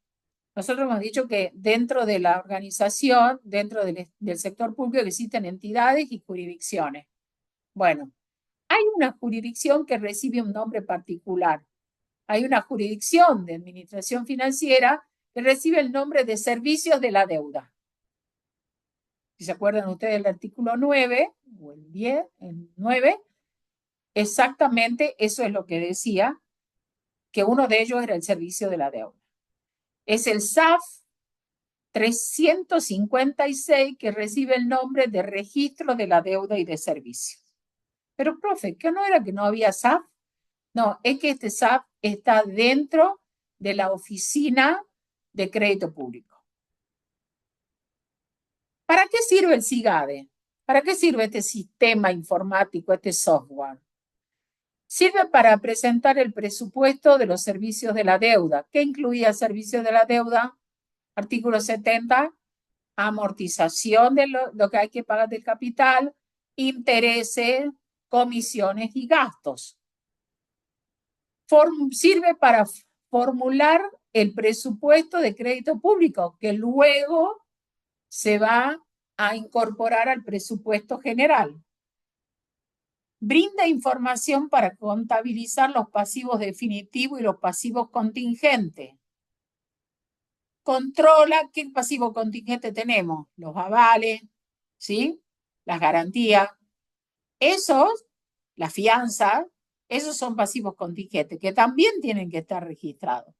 S1: nosotros hemos dicho que dentro de la organización, dentro del sector público, existen entidades y jurisdicciones. Bueno, hay una jurisdicción que recibe un nombre particular. Hay una jurisdicción de administración financiera que recibe el nombre de servicios de la deuda. Si se acuerdan ustedes del artículo 9 o el 10, el 9, exactamente eso es lo que decía, que uno de ellos era el servicio de la deuda. Es el SAF 356 que recibe el nombre de registro de la deuda y de servicios. Pero, profe, ¿qué no era que no había SAF? No, es que este SAF está dentro de la oficina de crédito público. ¿Para qué sirve el SIGADE? ¿Para qué sirve este sistema informático, este software? Sirve para presentar el presupuesto de los servicios de la deuda. ¿Qué incluía servicios de la deuda? Artículo 70, amortización de lo que hay que pagar del capital, intereses, comisiones y gastos. Sirve para formular el presupuesto de crédito público, que luego se va a incorporar al presupuesto general. Brinda información para contabilizar los pasivos definitivos y los pasivos contingentes. Controla qué pasivo contingente tenemos, los avales, ¿sí? Las garantías. Esos, la fianza, esos son pasivos contingentes que también tienen que estar registrados.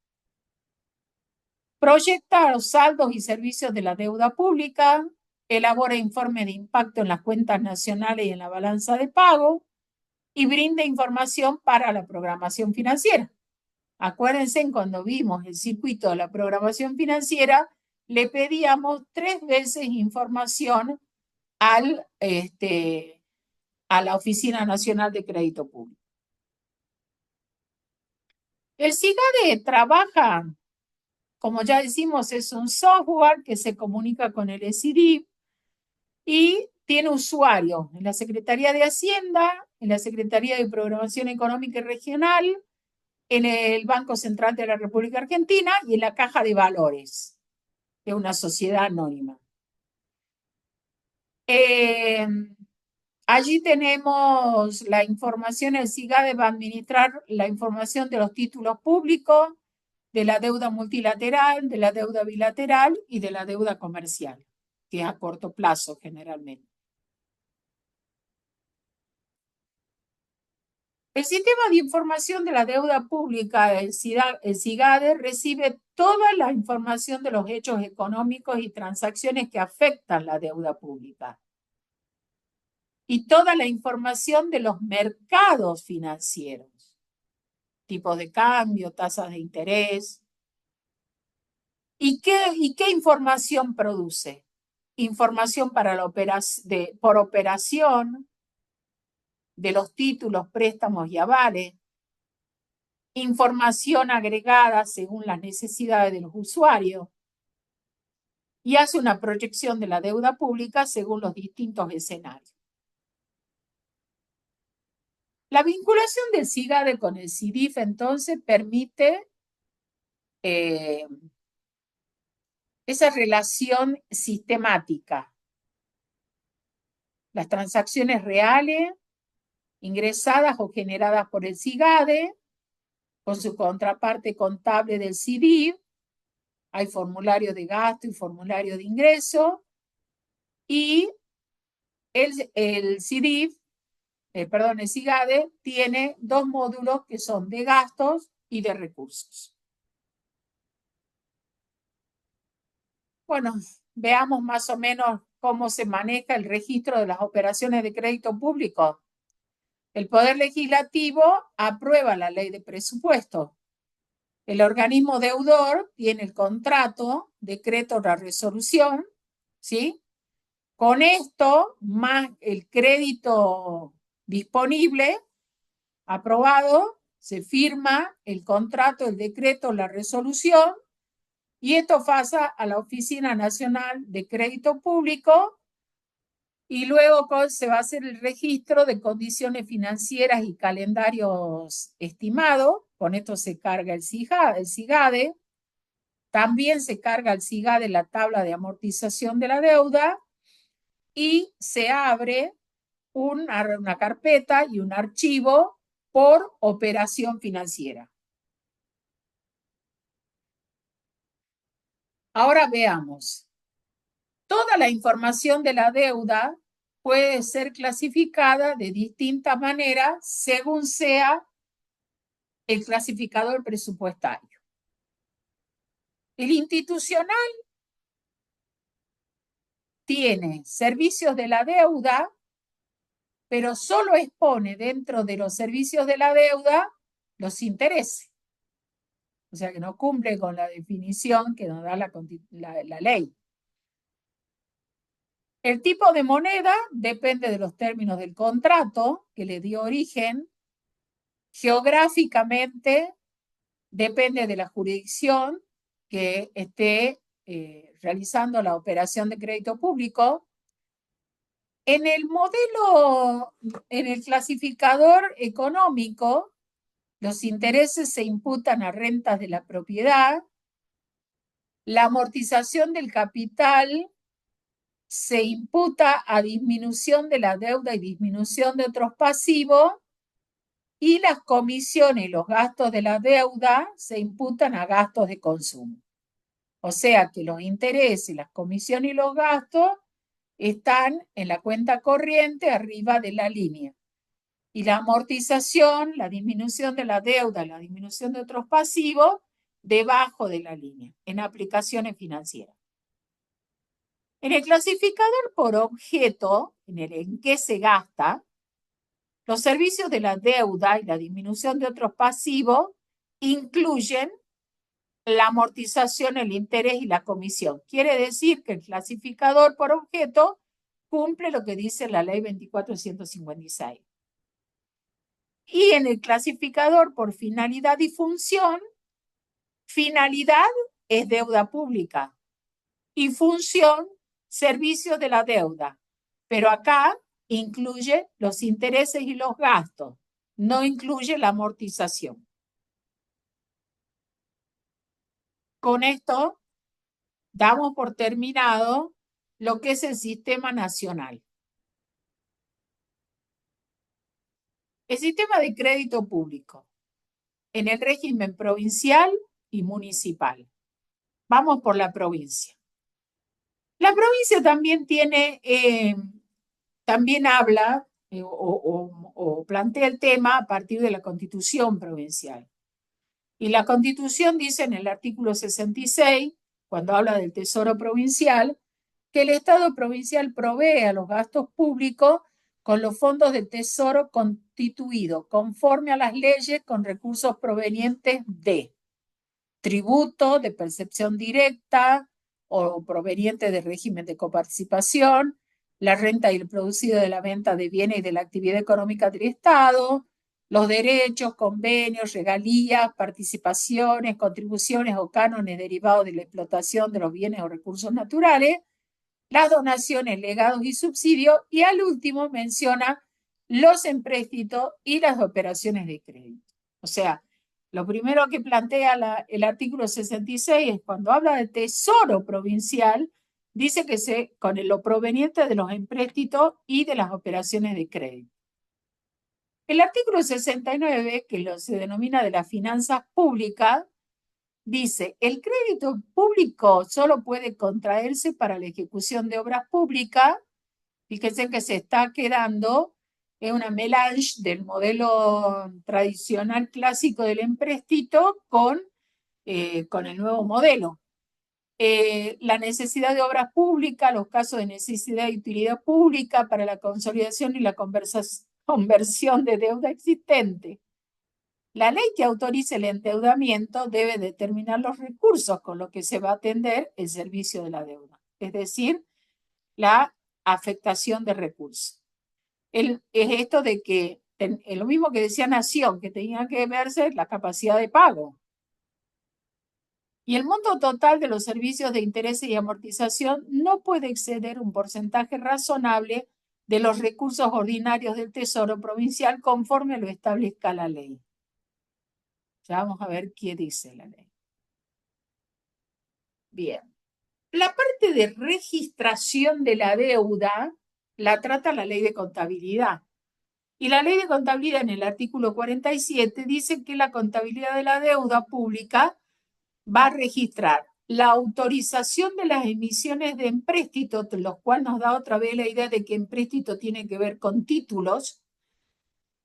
S1: Proyecta los saldos y servicios de la deuda pública, elabora informes de impacto en las cuentas nacionales y en la balanza de pago y brinda información para la programación financiera. Acuérdense, cuando vimos el circuito de la programación financiera, le pedíamos 3 veces información a la Oficina Nacional de Crédito Público. El SIGADE trabaja, como ya decimos, es un software que se comunica con el ESIDIF y tiene usuario en la Secretaría de Hacienda, en la Secretaría de Programación Económica y Regional, en el Banco Central de la República Argentina y en la Caja de Valores, de una sociedad anónima. Allí tenemos la información, el SIGADE va a administrar la información de los títulos públicos, de la deuda multilateral, de la deuda bilateral y de la deuda comercial, que es a corto plazo generalmente. El sistema de información de la deuda pública, el SIGADE, recibe toda la información de los hechos económicos y transacciones que afectan la deuda pública y toda la información de los mercados financieros, tipos de cambio, tasas de interés. ¿Y qué información produce? Información para por operación de los títulos, préstamos y avales, información agregada según las necesidades de los usuarios y hace una proyección de la deuda pública según los distintos escenarios. La vinculación del SIGADE con el SIDIF entonces permite esa relación sistemática. Las transacciones reales, ingresadas o generadas por el SIGADE, con su contraparte contable del SIDIF, hay formulario de gasto y formulario de ingreso, y El CIDIF, perdón, el CIGADE tiene dos módulos que son de gastos y de recursos. Bueno, veamos más o menos cómo se maneja el registro de las operaciones de crédito público. El Poder Legislativo aprueba la ley de presupuesto. El organismo deudor tiene el contrato, decreto o la resolución, ¿sí? Con esto, más el crédito disponible, aprobado, se firma el contrato, el decreto, la resolución, y esto pasa a la Oficina Nacional de Crédito Público y luego se va a hacer el registro de condiciones financieras y calendarios estimados. Con esto se carga el CIGADE. También se carga el CIGADE la tabla de amortización de la deuda y se abre una carpeta y un archivo por operación financiera. Ahora veamos. Toda la información de la deuda puede ser clasificada de distintas maneras según sea el clasificador presupuestario. El institucional tiene servicios de la deuda, pero solo expone dentro de los servicios de la deuda los intereses. O sea que no cumple con la definición que nos da la ley. El tipo de moneda depende de los términos del contrato que le dio origen. Geográficamente depende de la jurisdicción que esté realizando la operación de crédito público. En el modelo, en el clasificador económico, los intereses se imputan a rentas de la propiedad, la amortización del capital se imputa a disminución de la deuda y disminución de otros pasivos, y las comisiones y los gastos de la deuda se imputan a gastos de consumo. O sea que los intereses, las comisiones y los gastos están en la cuenta corriente arriba de la línea. Y la amortización, la disminución de la deuda, la disminución de otros pasivos, debajo de la línea, en aplicaciones financieras. En el clasificador por objeto, en qué se gasta, los servicios de la deuda y la disminución de otros pasivos incluyen la amortización, el interés y la comisión. Quiere decir que el clasificador por objeto cumple lo que dice la ley 24.156. Y en el clasificador por finalidad y función, finalidad es deuda pública y función, servicios de la deuda. Pero acá incluye los intereses y los gastos, no incluye la amortización. Con esto damos por terminado lo que es el sistema nacional. El sistema de crédito público en el régimen provincial y municipal. Vamos por la provincia. La provincia también tiene, también habla o plantea el tema a partir de la Constitución provincial. Y la Constitución dice en el artículo 66, cuando habla del Tesoro provincial, que el Estado provincial provee a los gastos públicos con los fondos del Tesoro constituidos conforme a las leyes con recursos provenientes de tributo, de percepción directa o provenientes del régimen de coparticipación, la renta y el producido de la venta de bienes y de la actividad económica del Estado, los derechos, convenios, regalías, participaciones, contribuciones o cánones derivados de la explotación de los bienes o recursos naturales, las donaciones, legados y subsidios, y al último menciona los empréstitos y las operaciones de crédito. O sea, lo primero que plantea el artículo 66 es cuando habla de tesoro provincial, dice que con lo proveniente de los empréstitos y de las operaciones de crédito. El artículo 69, que se denomina de las finanzas públicas, dice, el crédito público solo puede contraerse para la ejecución de obras públicas Fíjense que se está quedando en una melange del modelo tradicional clásico del empréstito con el nuevo modelo. La necesidad de obras públicas, los casos de necesidad de utilidad pública para la consolidación y la conversión de deuda existente. La ley que autorice el endeudamiento debe determinar los recursos con los que se va a atender el servicio de la deuda, es decir, la afectación de recursos. Es esto de que, es lo mismo que decía Nación, que tenía que verse la capacidad de pago. Y el monto total de los servicios de interés y amortización no puede exceder un porcentaje razonable de los recursos ordinarios del Tesoro Provincial conforme lo establezca la ley. Ya vamos a ver qué dice la ley. Bien. La parte de registración de la deuda la trata la ley de contabilidad. Y la ley de contabilidad en el artículo 47 dice que la contabilidad de la deuda pública va a registrar la autorización de las emisiones de empréstito, lo cual nos da otra vez la idea de que empréstito tiene que ver con títulos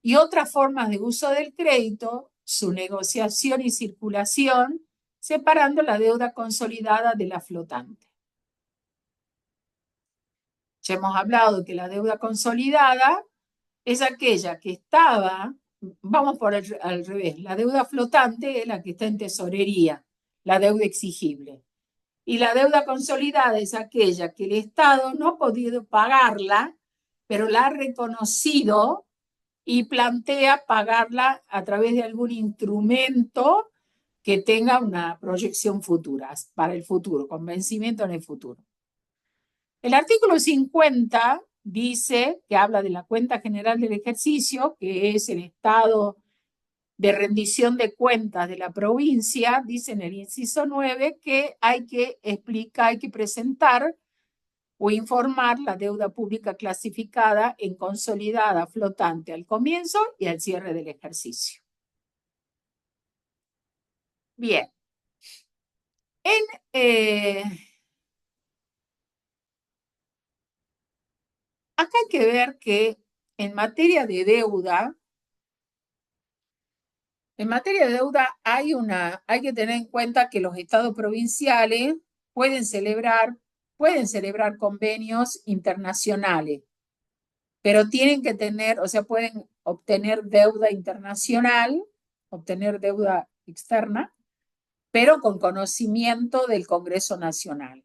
S1: y otras formas de uso del crédito, su negociación y circulación, separando la deuda consolidada de la flotante. Ya hemos hablado que la deuda consolidada es aquella que estaba, vamos por al revés, la deuda flotante es la que está en tesorería, la deuda exigible. Y la deuda consolidada es aquella que el Estado no ha podido pagarla, pero la ha reconocido y plantea pagarla a través de algún instrumento que tenga una proyección futura, para el futuro, con vencimiento en el futuro. El artículo 50 dice que habla de la cuenta general del ejercicio, que es el estado de rendición de cuentas de la provincia. Dice en el inciso 9 que hay que explicar, hay que presentar o informar la deuda pública clasificada en consolidada flotante al comienzo y al cierre del ejercicio. Bien. Acá hay que ver que en materia de deuda, hay que tener en cuenta que los estados provinciales pueden celebrar convenios internacionales, pero tienen que tener, o sea, pueden obtener deuda internacional, obtener deuda externa, pero con conocimiento del Congreso Nacional.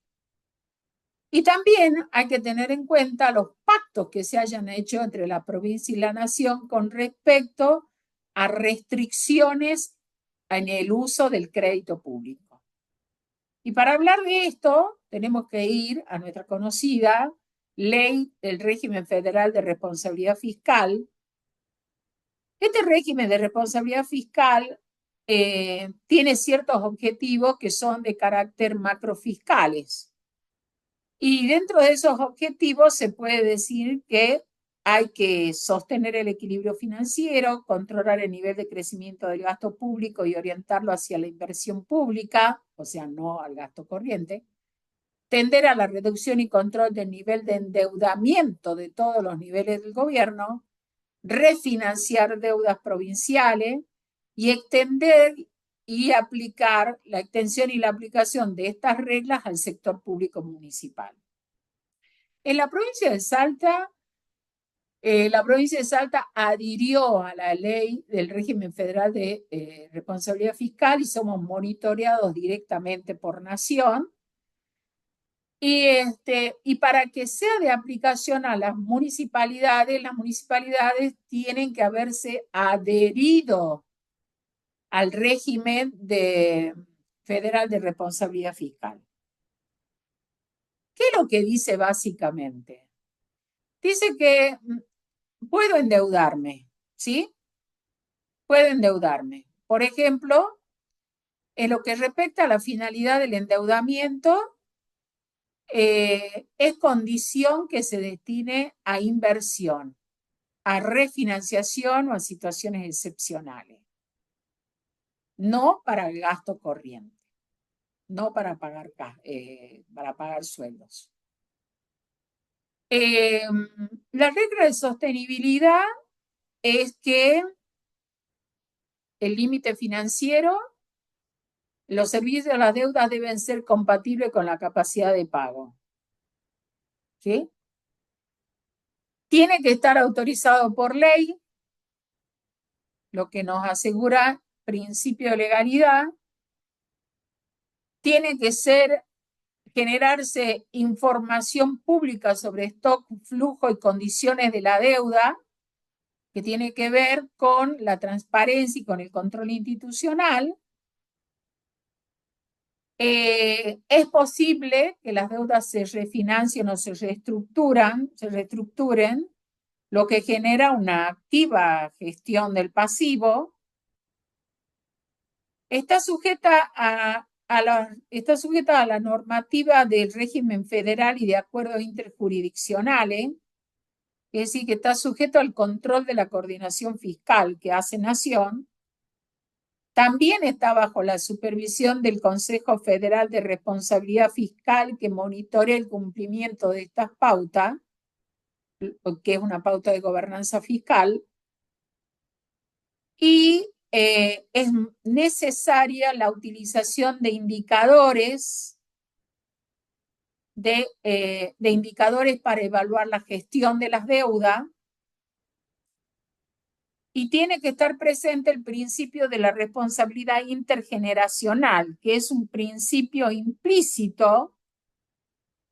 S1: Y también hay que tener en cuenta los pactos que se hayan hecho entre la provincia y la nación con respecto a restricciones en el uso del crédito público. Y para hablar de esto, tenemos que ir a nuestra conocida Ley del Régimen Federal de Responsabilidad Fiscal. Este régimen de responsabilidad fiscal tiene ciertos objetivos que son de carácter macrofiscales. Y dentro de esos objetivos se puede decir que hay que sostener el equilibrio financiero, controlar el nivel de crecimiento del gasto público y orientarlo hacia la inversión pública, o sea, no al gasto corriente, tender a la reducción y control del nivel de endeudamiento de todos los niveles del gobierno, refinanciar deudas provinciales y extender y aplicar la extensión y la aplicación de estas reglas al sector público municipal. En la provincia de Salta, adhirió a la ley del régimen federal de responsabilidad fiscal y somos monitoreados directamente por Nación. Y para que sea de aplicación a las municipalidades tienen que haberse adherido al régimen federal de responsabilidad fiscal. ¿Qué es lo que dice básicamente? Dice que puedo endeudarme, ¿sí? Puedo endeudarme. Por ejemplo, en lo que respecta a la finalidad del endeudamiento, es condición que se destine a inversión, a refinanciación o a situaciones excepcionales. No para el gasto corriente, no para pagar sueldos. La regla de sostenibilidad es que el límite financiero, los servicios de las deudas deben ser compatibles con la capacidad de pago. ¿Sí? Tiene que estar autorizado por ley, lo que nos asegura principio de legalidad. Tiene que generarse información pública sobre stock, flujo y condiciones de la deuda, que tiene que ver con la transparencia y con el control institucional. Es posible que las deudas se refinancien o se reestructuren, lo que genera una activa gestión del pasivo. Está sujeta está sujeta a la normativa del régimen federal y de acuerdos interjurisdiccionales, es decir, que está sujeto al control de la coordinación fiscal que hace Nación. También está bajo la supervisión del Consejo Federal de Responsabilidad Fiscal, que monitorea el cumplimiento de estas pautas, que es una pauta de gobernanza fiscal, y es necesaria la utilización de indicadores, de indicadores para evaluar la gestión de las deudas, y tiene que estar presente el principio de la responsabilidad intergeneracional, que es un principio implícito,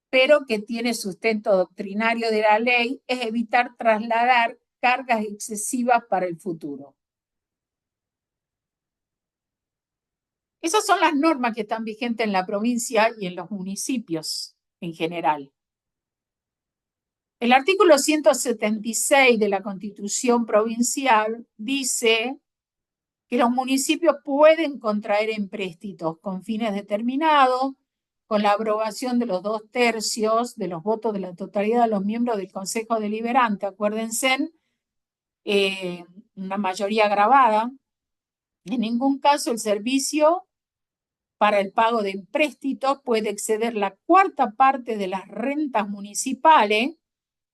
S1: pero que tiene sustento doctrinario de la ley, es evitar trasladar cargas excesivas para el futuro. Esas son las normas que están vigentes en la provincia y en los municipios en general. El artículo 176 de la Constitución Provincial dice que los municipios pueden contraer empréstitos con fines determinados, con la aprobación de los 2/3 de los votos de la totalidad de los miembros del Consejo Deliberante. Acuérdense, una mayoría grabada. En ningún caso el servicio para el pago de empréstitos puede exceder la cuarta parte de las rentas municipales,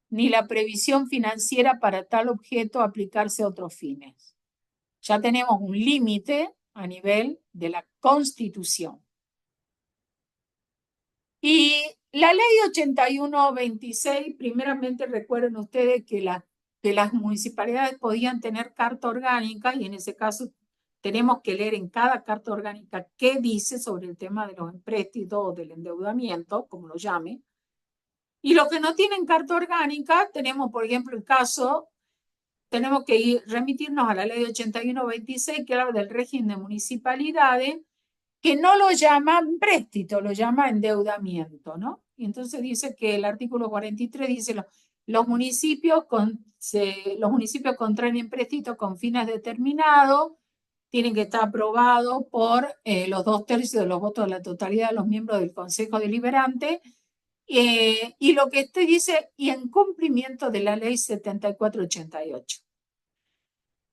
S1: ni la previsión financiera para tal objeto aplicarse a otros fines. Ya tenemos un límite a nivel de la Constitución. Y la ley 8126, primeramente recuerden ustedes que las municipalidades podían tener carta orgánica, y en ese caso tenemos que leer en cada carta orgánica qué dice sobre el tema de los empréstitos o del endeudamiento, como lo llame. Y los que no tienen carta orgánica, tenemos, por ejemplo, el caso, tenemos que remitirnos a la ley 8126, que habla del régimen de municipalidades, que no lo llama empréstito, lo llama endeudamiento, ¿no? Y entonces dice que el artículo 43 dice los municipios contraen empréstitos con fines determinados, tienen que estar aprobados por los 2/3 de los votos de la totalidad de los miembros del Consejo Deliberante, y lo que dice, y en cumplimiento de la ley 7488.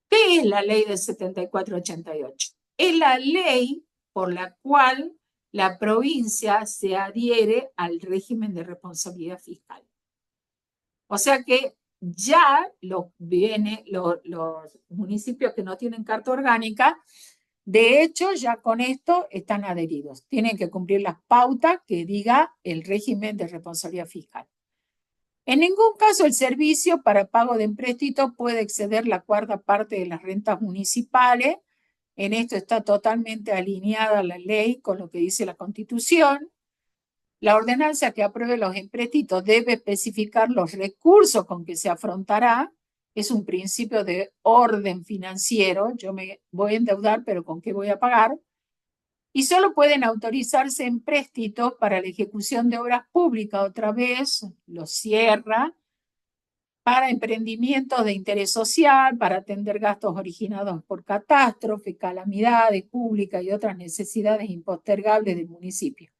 S1: ¿Qué es la ley de 7488? Es la ley por la cual la provincia se adhiere al régimen de responsabilidad fiscal. O sea que ya los municipios que no tienen carta orgánica, de hecho, ya con esto están adheridos. Tienen que cumplir las pautas que diga el régimen de responsabilidad fiscal. En ningún caso el servicio para pago de empréstito puede exceder la cuarta parte de las rentas municipales. En esto está totalmente alineada la ley con lo que dice la Constitución. La ordenanza que apruebe los empréstitos debe especificar los recursos con que se afrontará. Es un principio de orden financiero. Yo me voy a endeudar, pero ¿con qué voy a pagar? Y solo pueden autorizarse empréstitos para la ejecución de obras públicas. Otra vez lo cierra, para emprendimientos de interés social, para atender gastos originados por catástrofe, calamidades públicas y otras necesidades impostergables del municipio.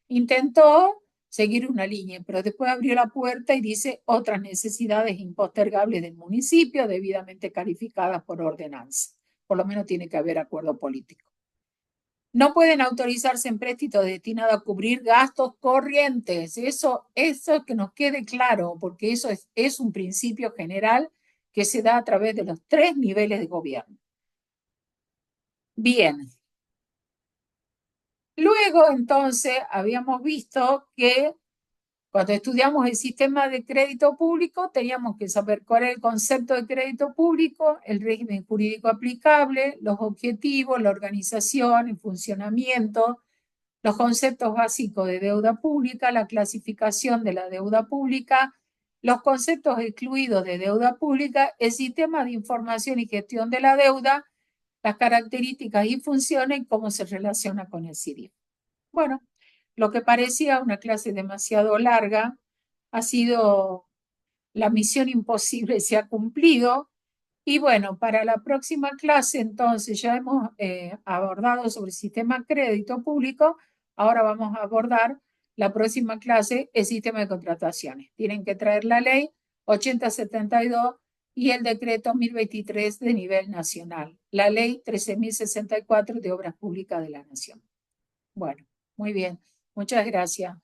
S1: Intentó seguir una línea, pero después abrió la puerta y dice otras necesidades impostergables del municipio debidamente calificadas por ordenanza. Por lo menos tiene que haber acuerdo político. No pueden autorizarse empréstitos destinados a cubrir gastos corrientes. Eso que nos quede claro, porque eso es un principio general que se da a través de los 3 niveles de gobierno. Bien. Luego, entonces, habíamos visto que cuando estudiamos el sistema de crédito público, teníamos que saber cuál es el concepto de crédito público, el régimen jurídico aplicable, los objetivos, la organización, el funcionamiento, los conceptos básicos de deuda pública, la clasificación de la deuda pública, los conceptos excluidos de deuda pública, el sistema de información y gestión de la deuda, las características y funciones y cómo se relaciona con el CIDIF. Bueno, lo que parecía una clase demasiado larga ha sido la misión imposible, se ha cumplido. Y bueno, para la próxima clase, entonces, ya hemos abordado sobre el sistema crédito público, ahora vamos a abordar la próxima clase, el sistema de contrataciones. Tienen que traer la ley 8072 y el decreto 1023 de nivel nacional, la ley 13.064 de Obras Públicas de la Nación. Bueno, muy bien. Muchas gracias.